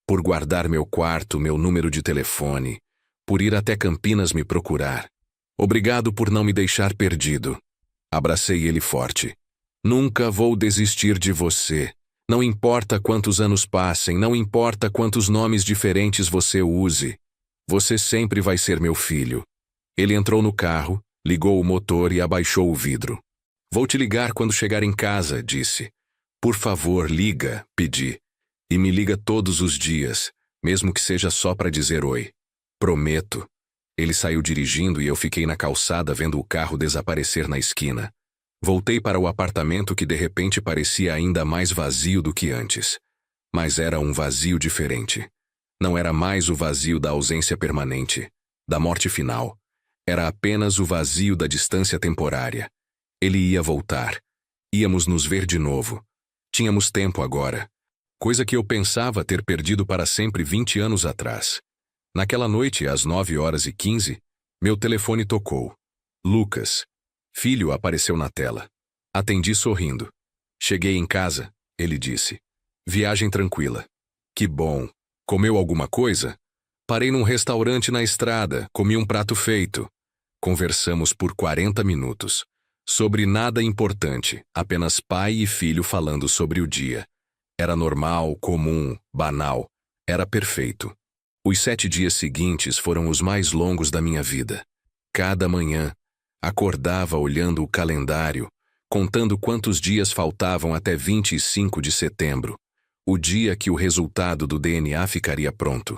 por guardar meu quarto, meu número de telefone, por ir até Campinas me procurar. Obrigado por não me deixar perdido. Abracei ele forte. Nunca vou desistir de você. Não importa quantos anos passem, não importa quantos nomes diferentes você use. Você sempre vai ser meu filho. Ele entrou no carro, ligou o motor e abaixou o vidro. Vou te ligar quando chegar em casa, disse. Por favor, liga, pedi. E me liga todos os dias, mesmo que seja só para dizer oi. Prometo. Ele saiu dirigindo e eu fiquei na calçada vendo o carro desaparecer na esquina. Voltei para o apartamento que de repente parecia ainda mais vazio do que antes. Mas era um vazio diferente. Não era mais o vazio da ausência permanente, da morte final. Era apenas o vazio da distância temporária. Ele ia voltar. Íamos nos ver de novo. Tínhamos tempo agora. Coisa que eu pensava ter perdido para sempre 20 anos atrás. Naquela noite, às 9h15, meu telefone tocou. Lucas. Filho apareceu na tela. Atendi sorrindo. Cheguei em casa, ele disse. Viagem tranquila. Que bom. Comeu alguma coisa? Parei num restaurante na estrada, comi um prato feito. Conversamos por 40 minutos. Sobre nada importante, apenas pai e filho falando sobre o dia. Era normal, comum, banal. Era perfeito. Os 7 dias seguintes foram os mais longos da minha vida. Cada manhã, acordava olhando o calendário, contando quantos dias faltavam até 25 de setembro, o dia que o resultado do DNA ficaria pronto.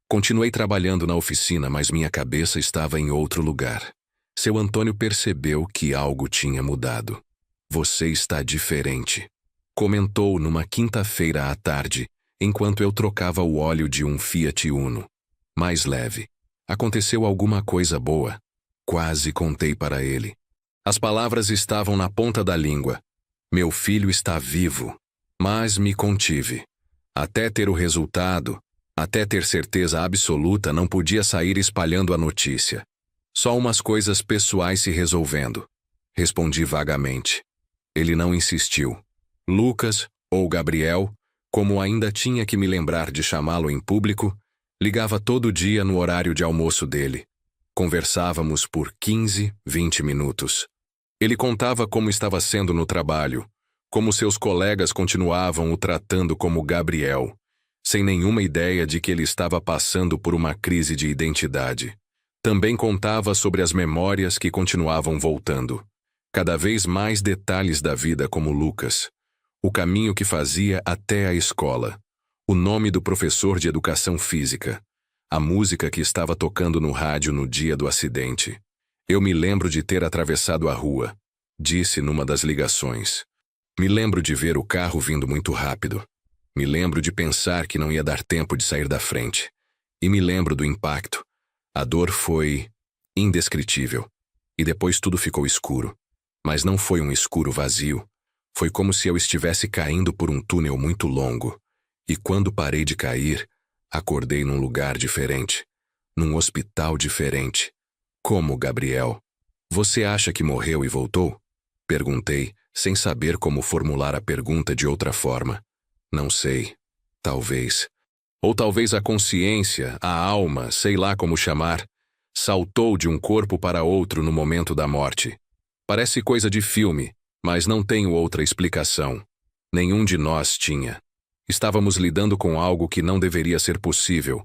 Continuei trabalhando na oficina, mas minha cabeça estava em outro lugar. Seu Antônio percebeu que algo tinha mudado. Você está diferente, comentou numa quinta-feira à tarde, enquanto eu trocava o óleo de um Fiat Uno. Mais leve. Aconteceu alguma coisa boa. Quase contei para ele. As palavras estavam na ponta da língua. Meu filho está vivo. Mas me contive. Até ter o resultado, até ter certeza absoluta, não podia sair espalhando a notícia. Só umas coisas pessoais se resolvendo. Respondi vagamente. Ele não insistiu. Lucas, ou Gabriel, como ainda tinha que me lembrar de chamá-lo em público, ligava todo dia no horário de almoço dele. Conversávamos por 15, 20 minutos. Ele contava como estava sendo no trabalho, como seus colegas continuavam o tratando como Gabriel, sem nenhuma ideia de que ele estava passando por uma crise de identidade. Também contava sobre as memórias que continuavam voltando. Cada vez mais detalhes da vida como Lucas. O caminho que fazia até a escola. O nome do professor de educação física. A música que estava tocando no rádio no dia do acidente. Eu me lembro de ter atravessado a rua, disse numa das ligações. Me lembro de ver o carro vindo muito rápido. Me lembro de pensar que não ia dar tempo de sair da frente. E me lembro do impacto. A dor foi indescritível. E depois tudo ficou escuro. Mas não foi um escuro vazio. Foi como se eu estivesse caindo por um túnel muito longo. E quando parei de cair, acordei num lugar diferente. Num hospital diferente. Como Gabriel. Você acha que morreu e voltou? Perguntei, sem saber como formular a pergunta de outra forma. Não sei. Talvez. Ou talvez a consciência, a alma, sei lá como chamar, saltou de um corpo para outro no momento da morte. Parece coisa de filme, mas não tenho outra explicação. Nenhum de nós tinha. Estávamos lidando com algo que não deveria ser possível,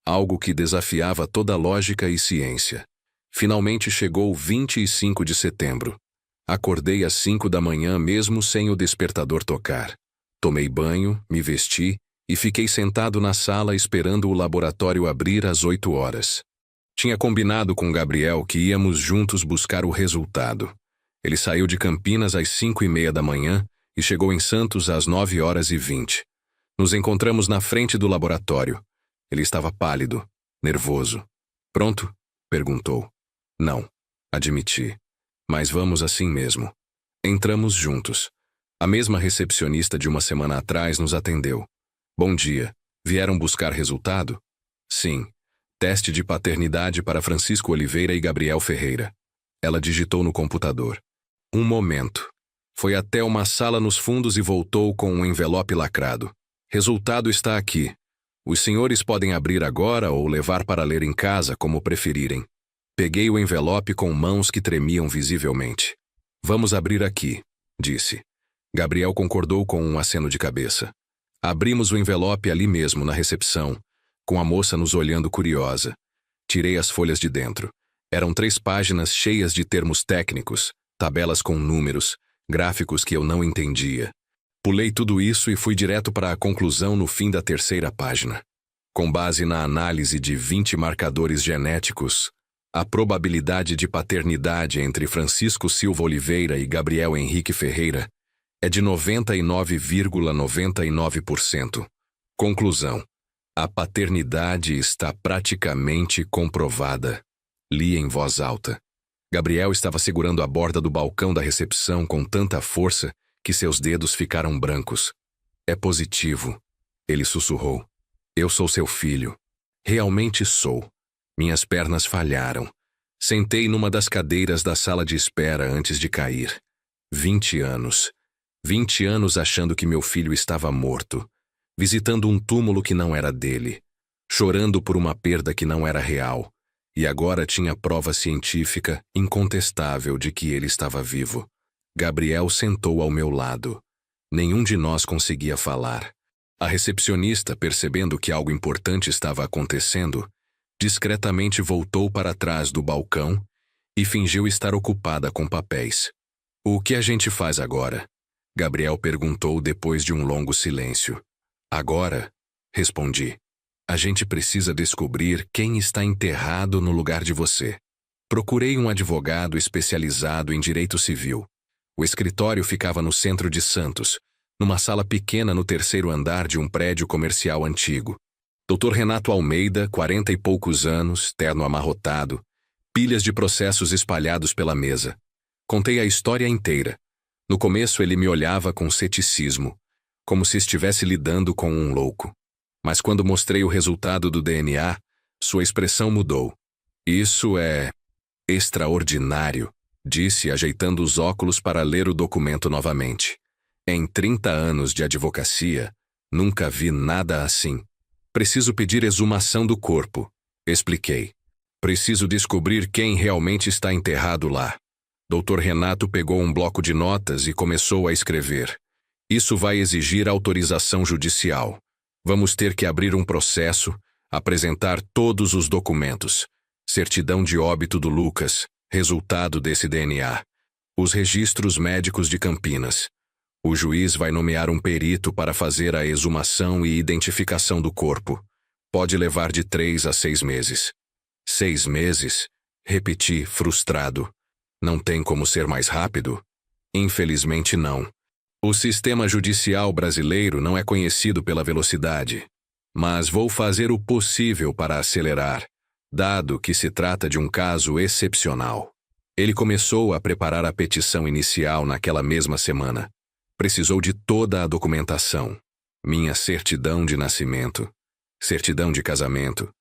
algo que desafiava toda lógica e ciência. Finalmente chegou 25 de setembro. Acordei às 5 da manhã mesmo sem o despertador tocar. Tomei banho, me vesti e fiquei sentado na sala esperando o laboratório abrir às 8 horas. Tinha combinado com Gabriel que íamos juntos buscar o resultado. Ele saiu de Campinas às 5h30 da manhã e chegou em Santos às 9h20. Nos encontramos na frente do laboratório. Ele estava pálido, nervoso. Pronto? Perguntou. Não, admiti. Mas vamos assim mesmo. Entramos juntos. A mesma recepcionista de uma semana atrás nos atendeu. Bom dia. Vieram buscar resultado? Sim. Teste de paternidade para Francisco Oliveira e Gabriel Ferreira. Ela digitou no computador. Um momento. Foi até uma sala nos fundos e voltou com um envelope lacrado. Resultado está aqui. Os senhores podem abrir agora ou levar para ler em casa, como preferirem. Peguei o envelope com mãos que tremiam visivelmente. Vamos abrir aqui, disse. Gabriel concordou com um aceno de cabeça. Abrimos o envelope ali mesmo, na recepção, com a moça nos olhando curiosa. Tirei as folhas de dentro. Eram 3 páginas cheias de termos técnicos, tabelas com números, gráficos que eu não entendia. Pulei tudo isso e fui direto para a conclusão no fim da 3ª página. Com base na análise de 20 marcadores genéticos, a probabilidade de paternidade entre Francisco Silva Oliveira e Gabriel Henrique Ferreira é de 99,99%. Conclusão. A paternidade está praticamente comprovada. Li em voz alta. Gabriel estava segurando a borda do balcão da recepção com tanta força que seus dedos ficaram brancos. É positivo, ele sussurrou. Eu sou seu filho. Realmente sou. Minhas pernas falharam. Sentei numa das cadeiras da sala de espera antes de cair. 20 anos. 20 anos achando que meu filho estava morto. Visitando um túmulo que não era dele. Chorando por uma perda que não era real. E agora tinha prova científica incontestável de que ele estava vivo. Gabriel sentou ao meu lado. Nenhum de nós conseguia falar. A recepcionista, percebendo que algo importante estava acontecendo, discretamente voltou para trás do balcão e fingiu estar ocupada com papéis. O que a gente faz agora? Gabriel perguntou depois de um longo silêncio. Agora, respondi. A gente precisa descobrir quem está enterrado no lugar de você. Procurei um advogado especializado em direito civil. O escritório ficava no centro de Santos, numa sala pequena no 3º andar de um prédio comercial antigo. Dr. Renato Almeida, 40 e poucos anos, terno amarrotado, pilhas de processos espalhados pela mesa. Contei a história inteira. No começo ele me olhava com ceticismo, como se estivesse lidando com um louco. Mas quando mostrei o resultado do DNA, sua expressão mudou. Isso é extraordinário, disse, ajeitando os óculos para ler o documento novamente. Em 30 anos de advocacia, nunca vi nada assim. Preciso pedir exumação do corpo, expliquei. Preciso descobrir quem realmente está enterrado lá. Dr. Renato pegou um bloco de notas e começou a escrever. Isso vai exigir autorização judicial. Vamos ter que abrir um processo, apresentar todos os documentos. Certidão de óbito do Lucas, resultado desse DNA. Os registros médicos de Campinas. O juiz vai nomear um perito para fazer a exumação e identificação do corpo. Pode levar de 3 a 6 meses. 6 meses? Repeti, frustrado. Não tem como ser mais rápido? Infelizmente não. O sistema judicial brasileiro não é conhecido pela velocidade. Mas vou fazer o possível para acelerar, dado que se trata de um caso excepcional. Ele começou a preparar a petição inicial naquela mesma semana. Precisou de toda a documentação. Minha certidão de nascimento, certidão de casamento,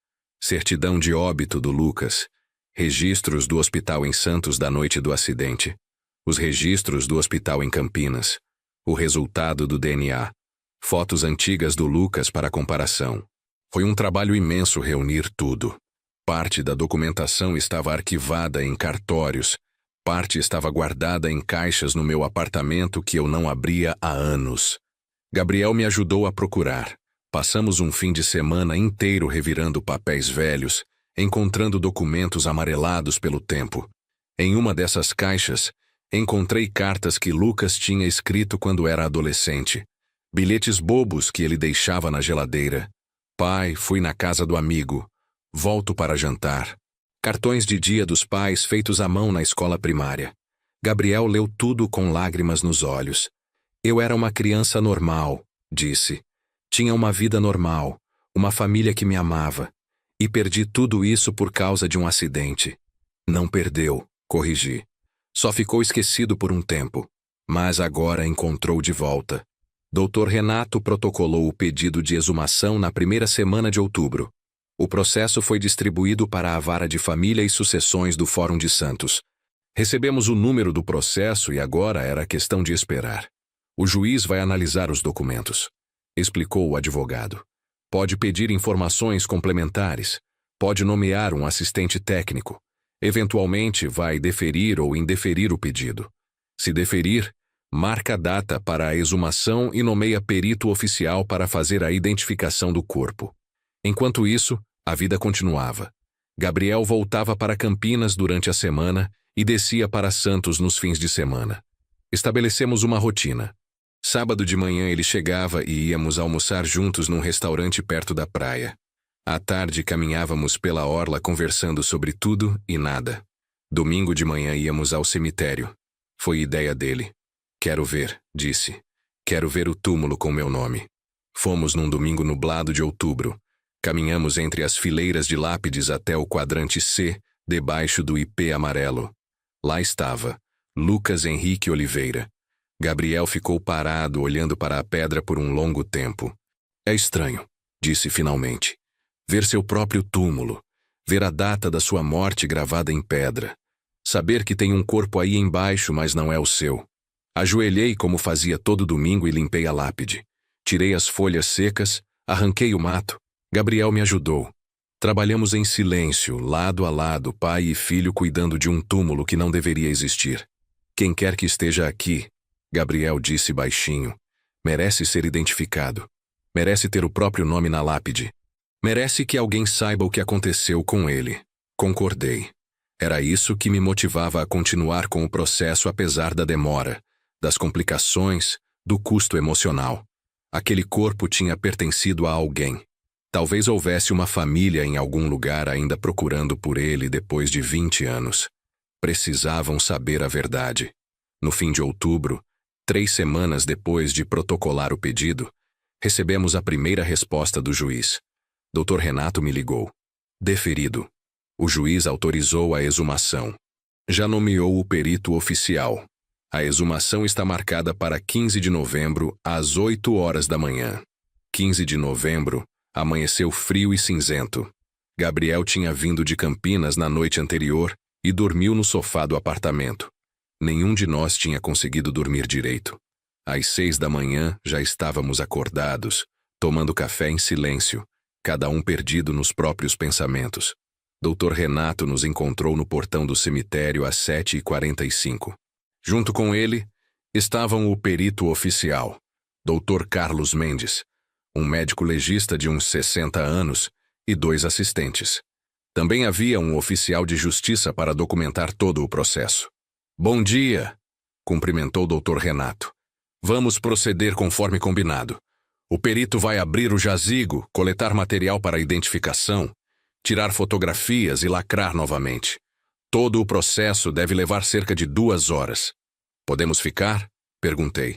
certidão de óbito do Lucas, registros do hospital em Santos da noite do acidente, os registros do hospital em Campinas, o resultado do DNA, fotos antigas do Lucas para comparação. Foi um trabalho imenso reunir tudo. Parte da documentação estava arquivada em cartórios, parte estava guardada em caixas no meu apartamento que eu não abria há anos. Gabriel me ajudou a procurar. Passamos um fim de semana inteiro revirando papéis velhos, encontrando documentos amarelados pelo tempo. Em uma dessas caixas, encontrei cartas que Lucas tinha escrito quando era adolescente. Bilhetes bobos que ele deixava na geladeira. Pai, fui na casa do amigo. Volto para jantar. Cartões de Dia dos Pais feitos à mão na escola primária. Gabriel leu tudo com lágrimas nos olhos. Eu era uma criança normal, disse. Tinha uma vida normal, uma família que me amava. E perdi tudo isso por causa de um acidente. Não perdeu, corrigi. Só ficou esquecido por um tempo. Mas agora encontrou de volta. Dr. Renato protocolou o pedido de exumação na primeira semana de outubro. O processo foi distribuído para a Vara de Família e Sucessões do Fórum de Santos. Recebemos o número do processo e agora era questão de esperar. O juiz vai analisar os documentos, explicou o advogado. Pode pedir informações complementares, pode nomear um assistente técnico. Eventualmente vai deferir ou indeferir o pedido. Se deferir, marca a data para a exumação e nomeia perito oficial para fazer a identificação do corpo. Enquanto isso, a vida continuava. Gabriel voltava para Campinas durante a semana e descia para Santos nos fins de semana. Estabelecemos uma rotina. Sábado de manhã ele chegava e íamos almoçar juntos num restaurante perto da praia. À tarde caminhávamos pela orla conversando sobre tudo e nada. Domingo de manhã íamos ao cemitério. Foi ideia dele. Quero ver, disse. Quero ver o túmulo com meu nome. Fomos num domingo nublado de outubro. Caminhamos entre as fileiras de lápides até o quadrante C, debaixo do IP amarelo. Lá estava, Lucas Henrique Oliveira. Gabriel ficou parado olhando para a pedra por um longo tempo. É estranho, disse finalmente. Ver seu próprio túmulo. Ver a data da sua morte gravada em pedra. Saber que tem um corpo aí embaixo, mas não é o seu. Ajoelhei como fazia todo domingo e limpei a lápide. Tirei as folhas secas, arranquei o mato. Gabriel me ajudou. Trabalhamos em silêncio, lado a lado, pai e filho cuidando de um túmulo que não deveria existir. Quem quer que esteja aqui, Gabriel disse baixinho, merece ser identificado. Merece ter o próprio nome na lápide. Merece que alguém saiba o que aconteceu com ele. Concordei. Era isso que me motivava a continuar com o processo apesar da demora, das complicações, do custo emocional. Aquele corpo tinha pertencido a alguém. Talvez houvesse uma família em algum lugar ainda procurando por ele depois de 20 anos. Precisavam saber a verdade. No fim de outubro, 3 semanas depois de protocolar o pedido, recebemos a primeira resposta do juiz. Dr. Renato me ligou. Deferido. O juiz autorizou a exumação. Já nomeou o perito oficial. A exumação está marcada para 15 de novembro, às 8 horas da manhã. 15 de novembro, amanheceu frio e cinzento. Gabriel tinha vindo de Campinas na noite anterior e dormiu no sofá do apartamento. Nenhum de nós tinha conseguido dormir direito. Às 6 da manhã já estávamos acordados, tomando café em silêncio, cada um perdido nos próprios pensamentos. Dr. Renato nos encontrou no portão do cemitério às 7h45. Junto com ele, estavam o perito oficial, Dr. Carlos Mendes, um médico legista de uns 60 anos, e 2 assistentes. Também havia um oficial de justiça para documentar todo o processo. Bom dia, cumprimentou o Dr. Renato. Vamos proceder conforme combinado. O perito vai abrir o jazigo, coletar material para identificação, tirar fotografias e lacrar novamente. Todo o processo deve levar cerca de 2 horas. Podemos ficar? Perguntei.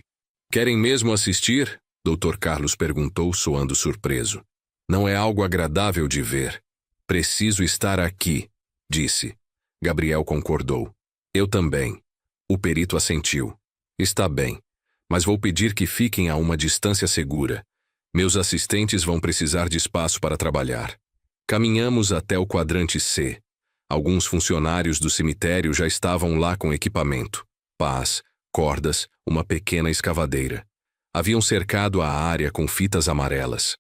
Querem mesmo assistir? Dr. Carlos perguntou, soando surpreso. Não é algo agradável de ver. Preciso estar aqui, disse. Gabriel concordou. Eu também. O perito assentiu. Está bem, mas vou pedir que fiquem a uma distância segura. Meus assistentes vão precisar de espaço para trabalhar. Caminhamos até o quadrante C. Alguns funcionários do cemitério já estavam lá com equipamento. Pás, cordas, uma pequena escavadeira. Haviam cercado a área com fitas amarelas.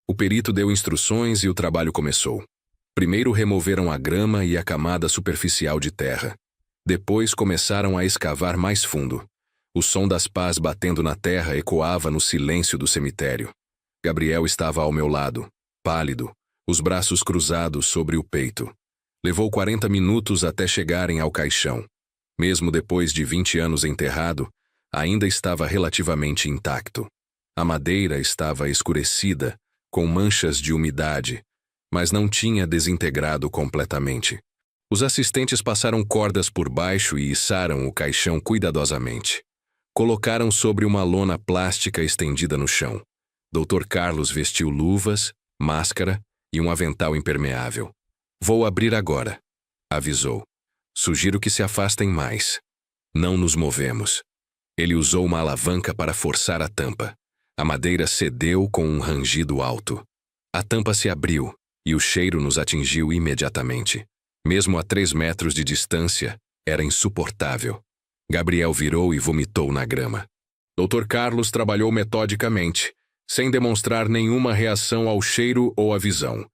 O perito deu instruções e o trabalho começou. Primeiro removeram a grama e a camada superficial de terra. Depois começaram a escavar mais fundo. O som das pás batendo na terra ecoava no silêncio do cemitério. Gabriel estava ao meu lado, pálido, os braços cruzados sobre o peito. Levou 40 minutos até chegarem ao caixão. Mesmo depois de 20 anos enterrado, ainda estava relativamente intacto. A madeira estava escurecida, com manchas de umidade, mas não tinha desintegrado completamente. Os assistentes passaram cordas por baixo e içaram o caixão cuidadosamente. Colocaram sobre uma lona plástica estendida no chão. Dr. Carlos vestiu luvas, máscara e um avental impermeável. Vou abrir agora, avisou. Sugiro que se afastem mais. Não nos movemos. Ele usou uma alavanca para forçar a tampa. A madeira cedeu com um rangido alto. A tampa se abriu e o cheiro nos atingiu imediatamente. Mesmo a 3 metros de distância, era insuportável. Gabriel virou e vomitou na grama. Dr. Carlos trabalhou metodicamente, sem demonstrar nenhuma reação ao cheiro ou à visão.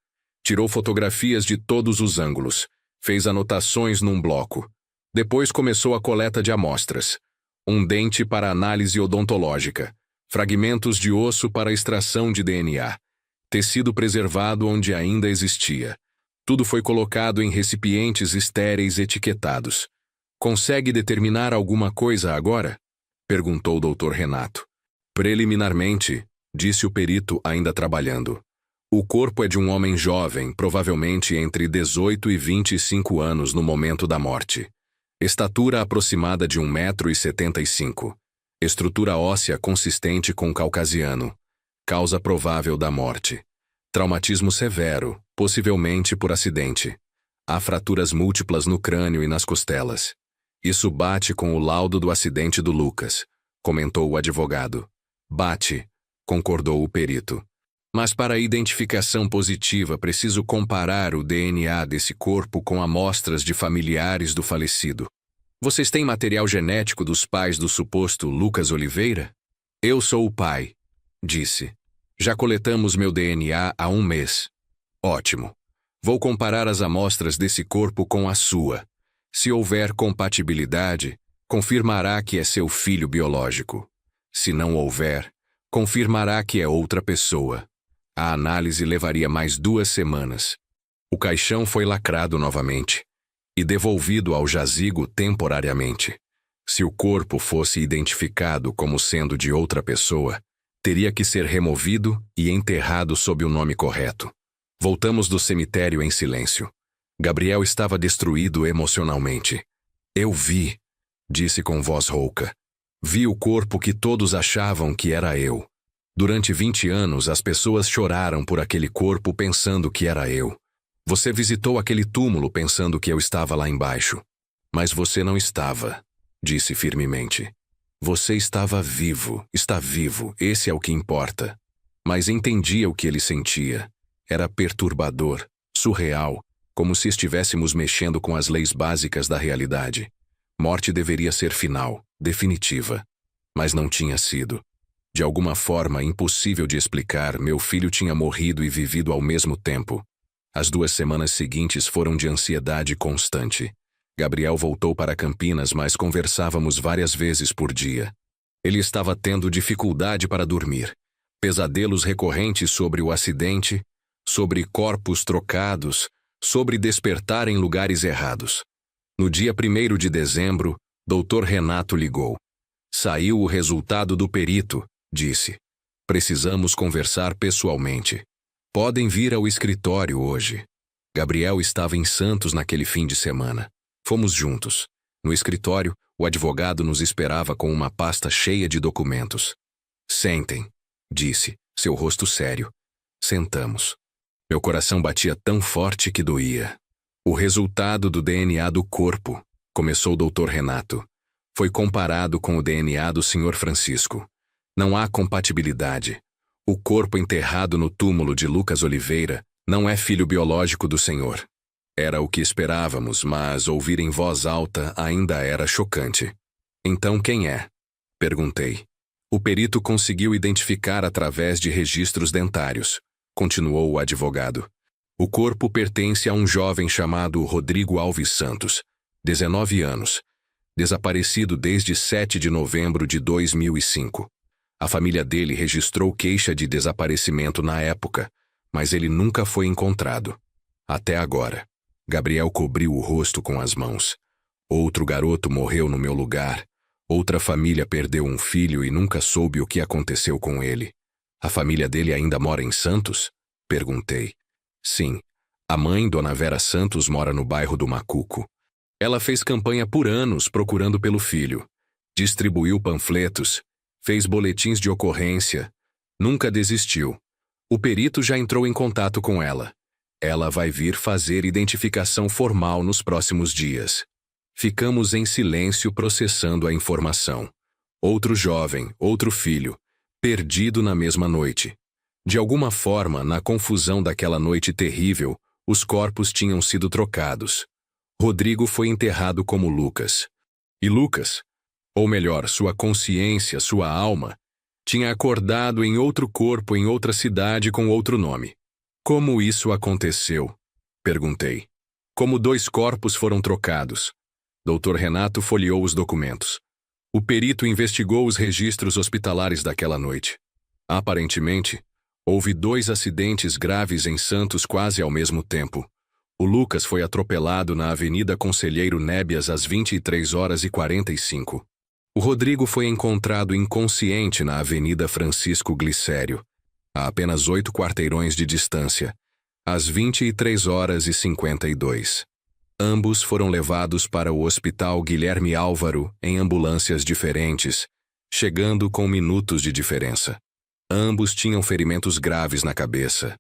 Tirou fotografias de todos os ângulos, fez anotações num bloco. Depois começou a coleta de amostras. Um dente para análise odontológica, fragmentos de osso para extração de DNA, tecido preservado onde ainda existia. Tudo foi colocado em recipientes estéreis etiquetados. Consegue determinar alguma coisa agora? Perguntou o Dr. Renato. Preliminarmente, disse o perito ainda trabalhando. O corpo é de um homem jovem, provavelmente entre 18 e 25 anos no momento da morte. Estatura aproximada de 1,75 m. Estrutura óssea consistente com caucasiano. Causa provável da morte. Traumatismo severo, possivelmente por acidente. Há fraturas múltiplas no crânio e nas costelas. Isso bate com o laudo do acidente do Lucas, comentou o advogado. Bate, concordou o perito. Mas para a identificação positiva preciso comparar o DNA desse corpo com amostras de familiares do falecido. Vocês têm material genético dos pais do suposto Lucas Oliveira? Eu sou o pai, disse. Já coletamos meu DNA há 1 mês. Ótimo. Vou comparar as amostras desse corpo com a sua. Se houver compatibilidade, confirmará que é seu filho biológico. Se não houver, confirmará que é outra pessoa. A análise levaria mais 2 semanas. O caixão foi lacrado novamente e devolvido ao jazigo temporariamente. Se o corpo fosse identificado como sendo de outra pessoa, teria que ser removido e enterrado sob o nome correto. Voltamos do cemitério em silêncio. Gabriel estava destruído emocionalmente. Eu vi, disse com voz rouca. Vi o corpo que todos achavam que era eu. Durante 20 anos, as pessoas choraram por aquele corpo pensando que era eu. Você visitou aquele túmulo pensando que eu estava lá embaixo. Mas você não estava, disse firmemente. Você estava vivo, está vivo, esse é o que importa. Mas entendia o que ele sentia. Era perturbador, surreal, como se estivéssemos mexendo com as leis básicas da realidade. Morte deveria ser final, definitiva. Mas não tinha sido. De alguma forma impossível de explicar, meu filho tinha morrido e vivido ao mesmo tempo. As 2 semanas seguintes foram de ansiedade constante. Gabriel voltou para Campinas, mas conversávamos várias vezes por dia. Ele estava tendo dificuldade para dormir. Pesadelos recorrentes sobre o acidente, sobre corpos trocados, sobre despertar em lugares errados. No dia 1º de dezembro, Dr. Renato ligou. Saiu o resultado do perito, disse. Precisamos conversar pessoalmente. Podem vir ao escritório hoje. Gabriel estava em Santos naquele fim de semana. Fomos juntos. No escritório, o advogado nos esperava com uma pasta cheia de documentos. Sentem, disse, seu rosto sério. Sentamos. Meu coração batia tão forte que doía. O resultado do DNA do corpo, começou o Dr. Renato, foi comparado com o DNA do Sr. Francisco. Não há compatibilidade. O corpo enterrado no túmulo de Lucas Oliveira não é filho biológico do senhor. Era o que esperávamos, mas ouvir em voz alta ainda era chocante. Então quem é? Perguntei. O perito conseguiu identificar através de registros dentários, continuou o advogado. O corpo pertence a um jovem chamado Rodrigo Alves Santos, 19 anos, desaparecido desde 7 de novembro de 2005. A família dele registrou queixa de desaparecimento na época, mas ele nunca foi encontrado. Até agora. Gabriel cobriu o rosto com as mãos. Outro garoto morreu no meu lugar. Outra família perdeu um filho e nunca soube o que aconteceu com ele. A família dele ainda mora em Santos? Perguntei. Sim. A mãe, Dona Vera Santos, mora no bairro do Macuco. Ela fez campanha por anos procurando pelo filho. Distribuiu panfletos, fez boletins de ocorrência, nunca desistiu. O perito já entrou em contato com ela. Ela vai vir fazer identificação formal nos próximos dias. Ficamos em silêncio processando a informação. Outro jovem, outro filho, perdido na mesma noite. De alguma forma, na confusão daquela noite terrível, os corpos tinham sido trocados. Rodrigo foi enterrado como Lucas. E Lucas, ou melhor, sua consciência, sua alma, tinha acordado em outro corpo em outra cidade com outro nome. Como isso aconteceu? Perguntei. Como 2 corpos foram trocados? Dr. Renato folheou os documentos. O perito investigou os registros hospitalares daquela noite. Aparentemente, houve 2 acidentes graves em Santos quase ao mesmo tempo. O Lucas foi atropelado na Avenida Conselheiro Nébias às 23h45. O Rodrigo foi encontrado inconsciente na Avenida Francisco Glicério, a apenas 8 quarteirões de distância, às 23h52. Ambos foram levados para o Hospital Guilherme Álvaro em ambulâncias diferentes, chegando com minutos de diferença. Ambos tinham ferimentos graves na cabeça.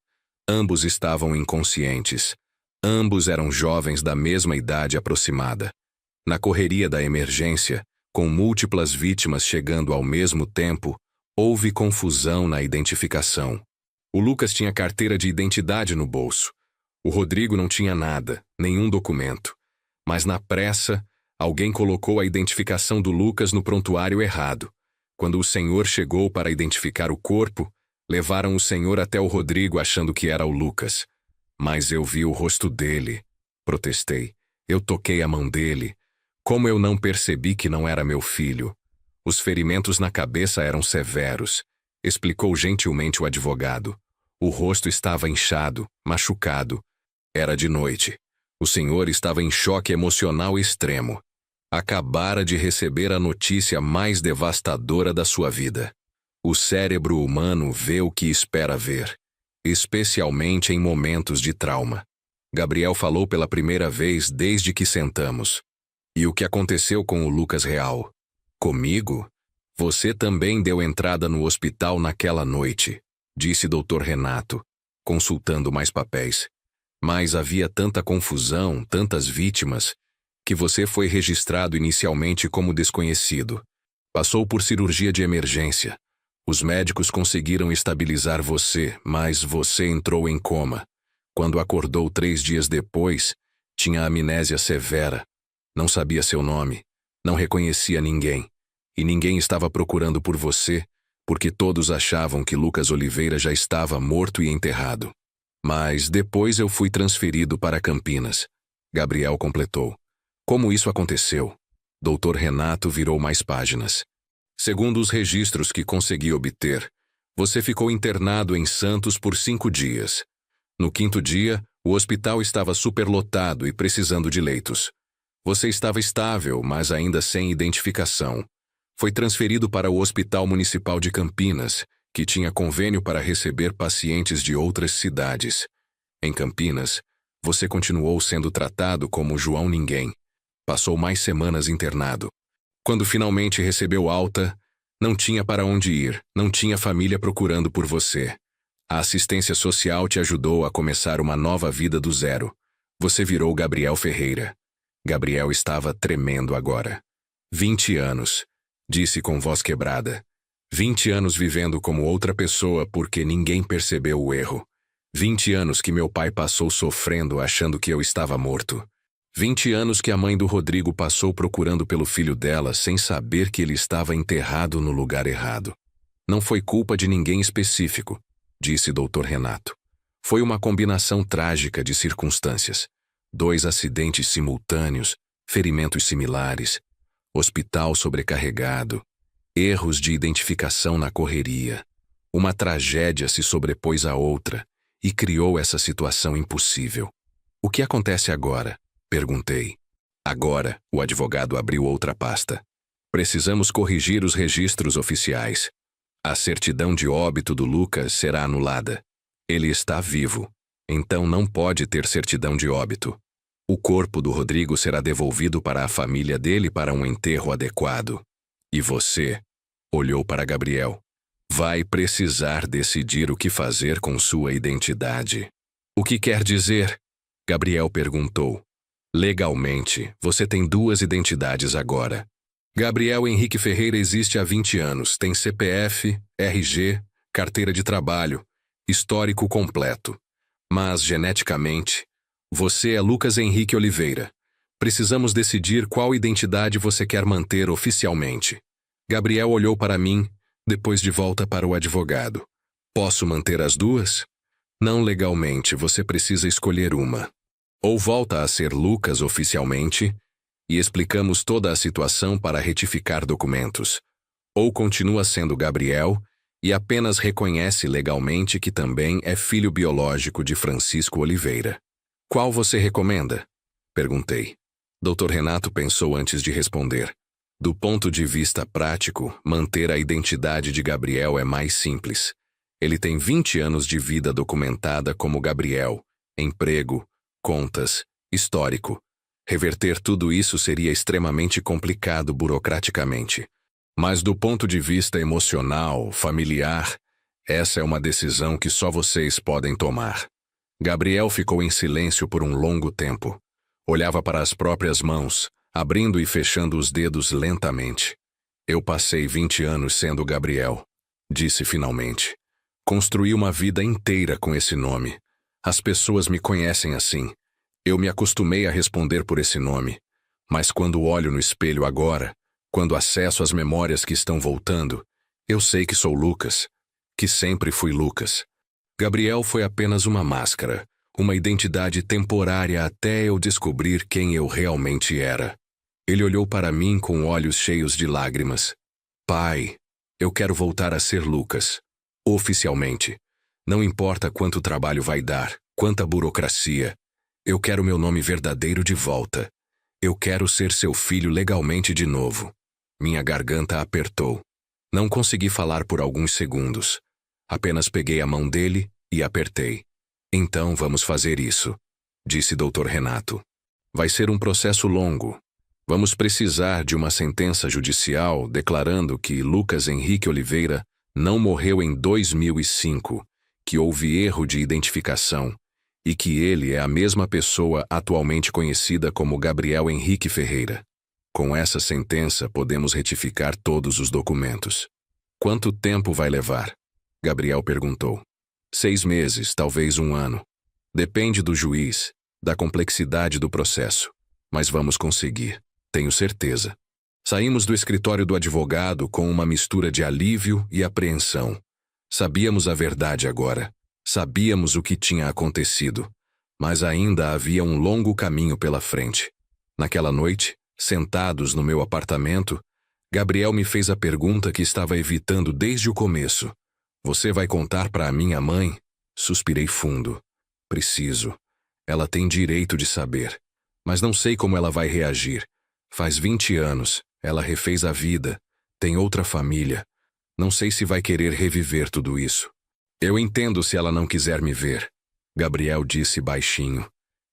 Ambos estavam inconscientes. Ambos eram jovens da mesma idade aproximada. Na correria da emergência, com múltiplas vítimas chegando ao mesmo tempo, houve confusão na identificação. O Lucas tinha carteira de identidade no bolso. O Rodrigo não tinha nada, nenhum documento. Mas na pressa, alguém colocou a identificação do Lucas no prontuário errado. Quando o senhor chegou para identificar o corpo, levaram o senhor até o Rodrigo achando que era o Lucas. Mas eu vi o rosto dele. Protestei. Eu toquei a mão dele. Como eu não percebi que não era meu filho? Os ferimentos na cabeça eram severos, explicou gentilmente o advogado. O rosto estava inchado, machucado. Era de noite. O senhor estava em choque emocional extremo. Acabara de receber a notícia mais devastadora da sua vida. O cérebro humano vê o que espera ver, especialmente em momentos de trauma. Gabriel falou pela primeira vez desde que sentamos. E o que aconteceu com o Lucas Real? Comigo? Você também deu entrada no hospital naquela noite, disse Dr. Renato, consultando mais papéis. Mas havia tanta confusão, tantas vítimas, que você foi registrado inicialmente como desconhecido. Passou por cirurgia de emergência. Os médicos conseguiram estabilizar você, mas você entrou em coma. Quando acordou 3 dias depois, tinha amnésia severa. Não sabia seu nome, não reconhecia ninguém. E ninguém estava procurando por você, porque todos achavam que Lucas Oliveira já estava morto e enterrado. Mas depois eu fui transferido para Campinas. Gabriel completou. Como isso aconteceu? Dr. Renato virou mais páginas. Segundo os registros que consegui obter, você ficou internado em Santos por 5 dias. No 5º dia, o hospital estava superlotado e precisando de leitos. Você estava estável, mas ainda sem identificação. Foi transferido para o Hospital Municipal de Campinas, que tinha convênio para receber pacientes de outras cidades. Em Campinas, você continuou sendo tratado como João Ninguém. Passou mais semanas internado. Quando finalmente recebeu alta, não tinha para onde ir, não tinha família procurando por você. A assistência social te ajudou a começar uma nova vida do zero. Você virou Gabriel Ferreira. Gabriel estava tremendo agora. 20 anos, disse com voz quebrada. 20 anos vivendo como outra pessoa porque ninguém percebeu o erro. 20 anos que meu pai passou sofrendo achando que eu estava morto. 20 anos que a mãe do Rodrigo passou procurando pelo filho dela sem saber que ele estava enterrado no lugar errado. Não foi culpa de ninguém específico, disse Dr. Renato. Foi uma combinação trágica de circunstâncias. 2 acidentes simultâneos, ferimentos similares, hospital sobrecarregado, erros de identificação na correria. Uma tragédia se sobrepôs à outra e criou essa situação impossível. O que acontece agora? Perguntei. Agora, o advogado abriu outra pasta. Precisamos corrigir os registros oficiais. A certidão de óbito do Lucas será anulada. Ele está vivo, então não pode ter certidão de óbito. O corpo do Rodrigo será devolvido para a família dele para um enterro adequado. E você? Olhou para Gabriel. Vai precisar decidir o que fazer com sua identidade. O que quer dizer? Gabriel perguntou. Legalmente, você tem duas identidades agora. Gabriel Henrique Ferreira existe há 20 anos, tem CPF, RG, carteira de trabalho, histórico completo. Mas, geneticamente, você é Lucas Henrique Oliveira. Precisamos decidir qual identidade você quer manter oficialmente. Gabriel olhou para mim, depois de volta para o advogado. Posso manter as duas? Não legalmente, você precisa escolher uma. Ou volta a ser Lucas oficialmente, e explicamos toda a situação para retificar documentos. Ou continua sendo Gabriel, e apenas reconhece legalmente que também é filho biológico de Francisco Oliveira. Qual você recomenda? Perguntei. Dr. Renato pensou antes de responder. Do ponto de vista prático, manter a identidade de Gabriel é mais simples. Ele tem 20 anos de vida documentada como Gabriel, emprego, contas, histórico. Reverter tudo isso seria extremamente complicado burocraticamente. Mas do ponto de vista emocional, familiar, essa é uma decisão que só vocês podem tomar. Gabriel ficou em silêncio por um longo tempo. Olhava para as próprias mãos, abrindo e fechando os dedos lentamente. Eu passei 20 anos sendo Gabriel, disse finalmente. Construí uma vida inteira com esse nome. As pessoas me conhecem assim. Eu me acostumei a responder por esse nome. Mas quando olho no espelho agora, quando acesso às memórias que estão voltando, eu sei que sou Lucas, que sempre fui Lucas. Gabriel foi apenas uma máscara, uma identidade temporária até eu descobrir quem eu realmente era. Ele olhou para mim com olhos cheios de lágrimas. Pai, eu quero voltar a ser Lucas. Oficialmente. Não importa quanto trabalho vai dar, quanta burocracia. Eu quero meu nome verdadeiro de volta. Eu quero ser seu filho legalmente de novo. Minha garganta apertou. Não consegui falar por alguns segundos. Apenas peguei a mão dele e apertei. Então vamos fazer isso, disse Dr. Renato. Vai ser um processo longo. Vamos precisar de uma sentença judicial declarando que Lucas Henrique Oliveira não morreu em 2005, que houve erro de identificação e que ele é a mesma pessoa atualmente conhecida como Gabriel Henrique Ferreira. Com essa sentença, podemos retificar todos os documentos. Quanto tempo vai levar? Gabriel perguntou. 6 meses, talvez 1 ano. Depende do juiz, da complexidade do processo. Mas vamos conseguir, tenho certeza. Saímos do escritório do advogado com uma mistura de alívio e apreensão. Sabíamos a verdade agora. Sabíamos o que tinha acontecido. Mas ainda havia um longo caminho pela frente. Naquela noite, sentados no meu apartamento, Gabriel me fez a pergunta que estava evitando desde o começo. Você vai contar para a minha mãe? Suspirei fundo. Preciso. Ela tem direito de saber. Mas não sei como ela vai reagir. Faz 20 anos. Ela refez a vida. Tem outra família. Não sei se vai querer reviver tudo isso. Eu entendo se ela não quiser me ver. Gabriel disse baixinho.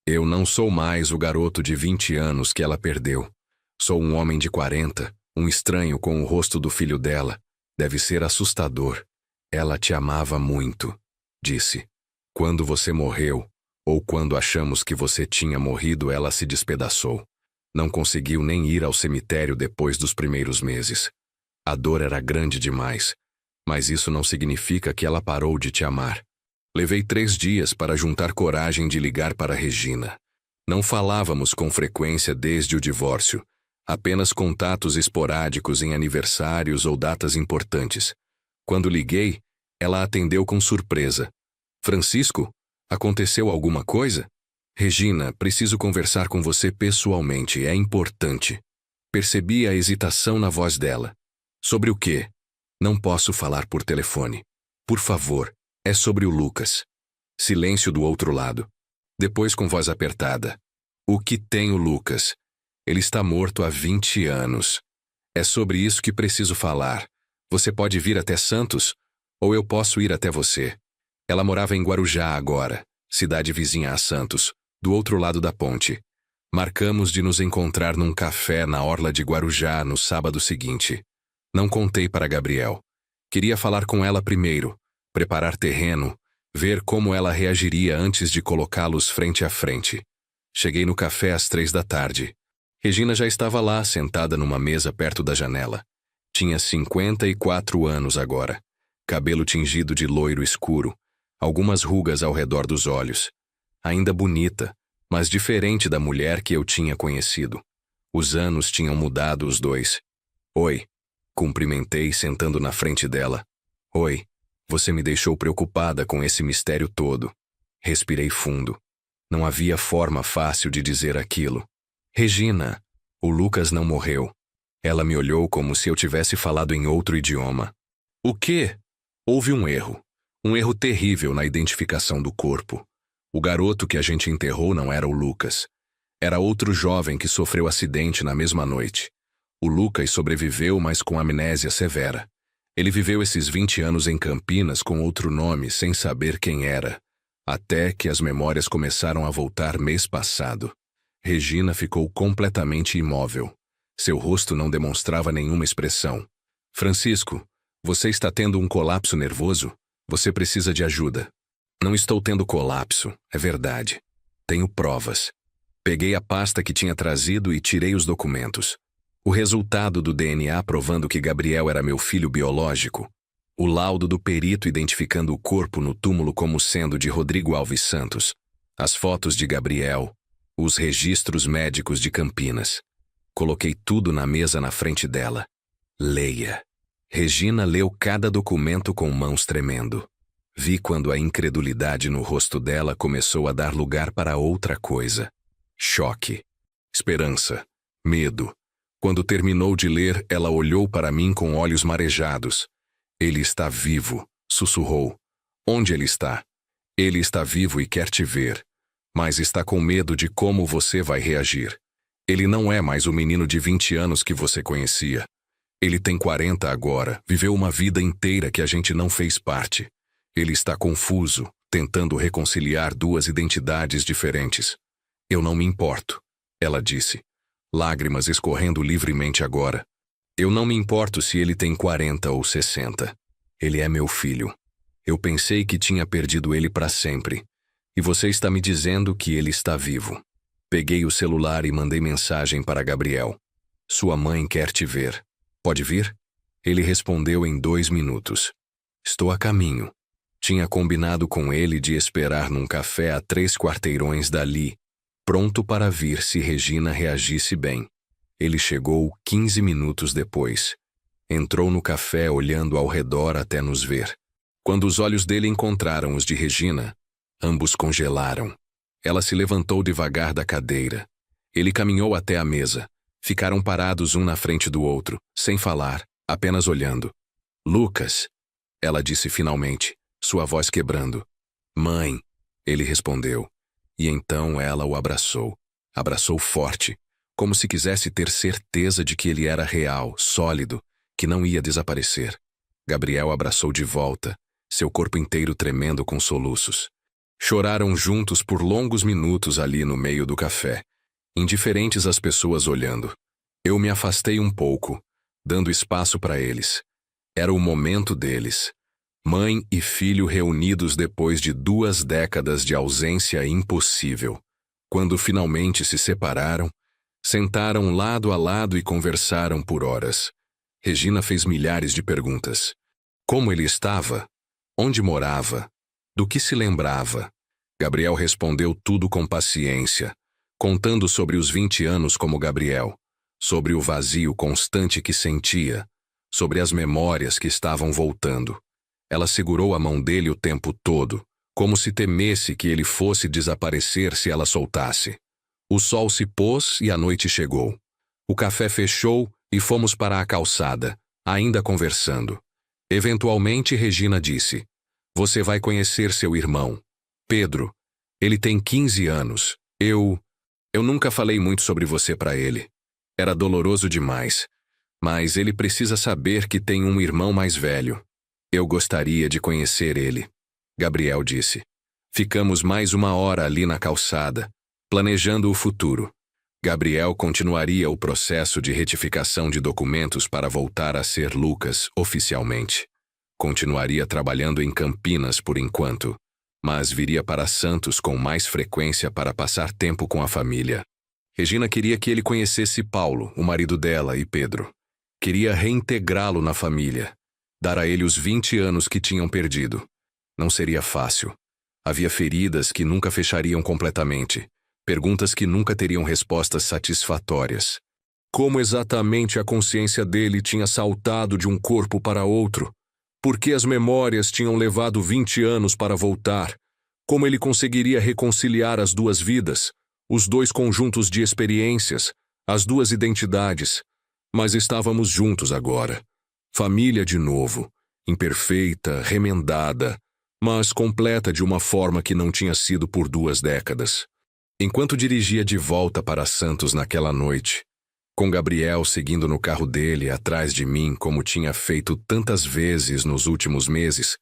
Eu não sou mais o garoto de 20 anos que ela perdeu. Sou um homem de 40, um estranho com o rosto do filho dela. Deve ser assustador. Ela te amava muito, disse. Quando você morreu, ou quando achamos que você tinha morrido, ela se despedaçou. Não conseguiu nem ir ao cemitério depois dos primeiros meses. A dor era grande demais, mas isso não significa que ela parou de te amar. Levei 3 dias para juntar coragem de ligar para Regina. Não falávamos com frequência desde o divórcio, apenas contatos esporádicos em aniversários ou datas importantes. Quando liguei, ela atendeu com surpresa. Francisco, aconteceu alguma coisa? Regina, preciso conversar com você pessoalmente, é importante. Percebi a hesitação na voz dela. Sobre o quê? Não posso falar por telefone. Por favor, é sobre o Lucas. Silêncio do outro lado. Depois com voz apertada. O que tem o Lucas? Ele está morto há 20 anos. É sobre isso que preciso falar. Você pode vir até Santos? Ou eu posso ir até você? Ela morava em Guarujá agora, cidade vizinha a Santos, do outro lado da ponte. Marcamos de nos encontrar num café na orla de Guarujá no sábado seguinte. Não contei para Gabriel. Queria falar com ela primeiro, preparar terreno, ver como ela reagiria antes de colocá-los frente a frente. Cheguei no café às 3 da tarde. Regina já estava lá, sentada numa mesa perto da janela. Tinha 54 anos agora. Cabelo tingido de loiro escuro, algumas rugas ao redor dos olhos. Ainda bonita, mas diferente da mulher que eu tinha conhecido. Os anos tinham mudado os dois. Oi, cumprimentei sentando na frente dela. Oi, você me deixou preocupada com esse mistério todo. Respirei fundo. Não havia forma fácil de dizer aquilo. Regina, o Lucas não morreu. Ela me olhou como se eu tivesse falado em outro idioma. O quê? Houve um erro. Um erro terrível na identificação do corpo. O garoto que a gente enterrou não era o Lucas. Era outro jovem que sofreu acidente na mesma noite. O Lucas sobreviveu, mas com amnésia severa. Ele viveu esses 20 anos em Campinas com outro nome, sem saber quem era. Até que as memórias começaram a voltar mês passado. Regina ficou completamente imóvel. Seu rosto não demonstrava nenhuma expressão. Francisco, você está tendo um colapso nervoso? Você precisa de ajuda. Não estou tendo colapso, é verdade. Tenho provas. Peguei a pasta que tinha trazido e tirei os documentos. O resultado do DNA provando que Gabriel era meu filho biológico. O laudo do perito identificando o corpo no túmulo como sendo de Rodrigo Alves Santos. As fotos de Gabriel. Os registros médicos de Campinas. Coloquei tudo na mesa na frente dela. Leia. Regina leu cada documento com mãos tremendo. Vi quando a incredulidade no rosto dela começou a dar lugar para outra coisa. Choque. Esperança. Medo. Quando terminou de ler, ela olhou para mim com olhos marejados. Ele está vivo, sussurrou. Onde ele está? Ele está vivo e quer te ver. Mas está com medo de como você vai reagir. Ele não é mais o menino de 20 anos que você conhecia. Ele tem 40 agora, viveu uma vida inteira que a gente não fez parte. Ele está confuso, tentando reconciliar duas identidades diferentes. Eu não me importo, ela disse. Lágrimas escorrendo livremente agora. Eu não me importo se ele tem 40 ou 60. Ele é meu filho. Eu pensei que tinha perdido ele para sempre. E você está me dizendo que ele está vivo. Peguei o celular e mandei mensagem para Gabriel. Sua mãe quer te ver. Pode vir? Ele respondeu em 2 minutos. Estou a caminho. Tinha combinado com ele de esperar num café a 3 quarteirões dali, pronto para vir se Regina reagisse bem. Ele chegou 15 minutos depois. Entrou no café olhando ao redor até nos ver. Quando os olhos dele encontraram os de Regina, ambos congelaram. Ela se levantou devagar da cadeira. Ele caminhou até a mesa. Ficaram parados um na frente do outro, sem falar, apenas olhando. Lucas, ela disse finalmente, sua voz quebrando. Mãe, ele respondeu. E então ela o abraçou. Abraçou forte, como se quisesse ter certeza de que ele era real, sólido, que não ia desaparecer. Gabriel abraçou de volta, seu corpo inteiro tremendo com soluços. Choraram juntos por longos minutos ali no meio do café, indiferentes às pessoas olhando. Eu me afastei um pouco, dando espaço para eles. Era o momento deles. Mãe e filho reunidos depois de 2 décadas de ausência impossível. Quando finalmente se separaram, sentaram lado a lado e conversaram por horas. Regina fez milhares de perguntas. Como ele estava? Onde morava? Do que se lembrava? Gabriel respondeu tudo com paciência, contando sobre os 20 anos como Gabriel, sobre o vazio constante que sentia, sobre as memórias que estavam voltando. Ela segurou a mão dele o tempo todo, como se temesse que ele fosse desaparecer se ela soltasse. O sol se pôs e a noite chegou. O café fechou e fomos para a calçada, ainda conversando. Eventualmente, Regina disse: Você vai conhecer seu irmão, Pedro. Ele tem 15 anos. Eu nunca falei muito sobre você para ele. Era doloroso demais. Mas ele precisa saber que tem um irmão mais velho. Eu gostaria de conhecer ele, Gabriel disse. Ficamos mais 1 hora ali na calçada, planejando o futuro. Gabriel continuaria o processo de retificação de documentos para voltar a ser Lucas oficialmente. Continuaria trabalhando em Campinas por enquanto, mas viria para Santos com mais frequência para passar tempo com a família. Regina queria que ele conhecesse Paulo, o marido dela, e Pedro. Queria reintegrá-lo na família, dar a ele os 20 anos que tinham perdido. Não seria fácil. Havia feridas que nunca fechariam completamente, perguntas que nunca teriam respostas satisfatórias. Como exatamente a consciência dele tinha saltado de um corpo para outro? Por que as memórias tinham levado 20 anos para voltar? Como ele conseguiria reconciliar as duas vidas, os dois conjuntos de experiências, as duas identidades? Mas estávamos juntos agora. Família de novo, imperfeita, remendada, mas completa de uma forma que não tinha sido por 2 décadas. Enquanto dirigia de volta para Santos naquela noite, com Gabriel seguindo no carro dele atrás de mim como tinha feito tantas vezes nos últimos meses,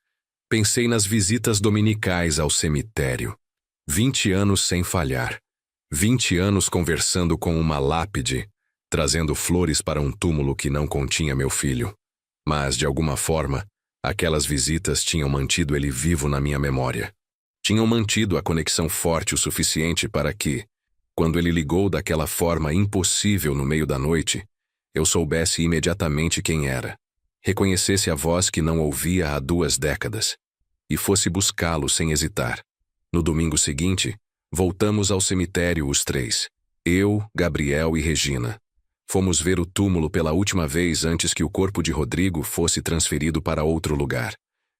pensei nas visitas dominicais ao cemitério. 20 anos sem falhar. 20 anos conversando com uma lápide, trazendo flores para um túmulo que não continha meu filho. Mas, de alguma forma, aquelas visitas tinham mantido ele vivo na minha memória. Tinham mantido a conexão forte o suficiente para que, quando ele ligou daquela forma impossível no meio da noite, eu soubesse imediatamente quem era, reconhecesse a voz que não ouvia há 2 décadas, e fosse buscá-lo sem hesitar. No domingo seguinte, voltamos ao cemitério os 3, eu, Gabriel e Regina. Fomos ver o túmulo pela última vez antes que o corpo de Rodrigo fosse transferido para outro lugar.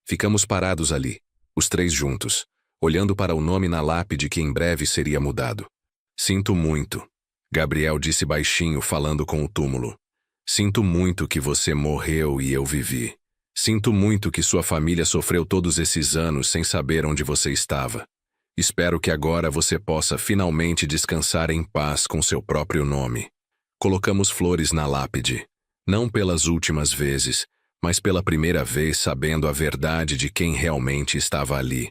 Ficamos parados ali, os 3 juntos, olhando para o nome na lápide que em breve seria mudado. Sinto muito, Gabriel disse baixinho falando com o túmulo. Sinto muito que você morreu e eu vivi. Sinto muito que sua família sofreu todos esses anos sem saber onde você estava. Espero que agora você possa finalmente descansar em paz com seu próprio nome. Colocamos flores na lápide, não pelas últimas vezes, mas pela primeira vez sabendo a verdade de quem realmente estava ali.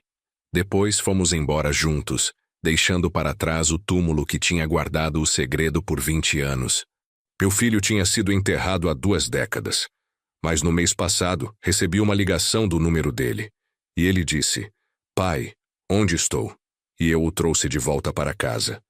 Depois fomos embora juntos, deixando para trás o túmulo que tinha guardado o segredo por 20 anos. Meu filho tinha sido enterrado há 2 décadas, mas no mês passado recebi uma ligação do número dele, e ele disse: "Pai, onde estou?" E eu o trouxe de volta para casa.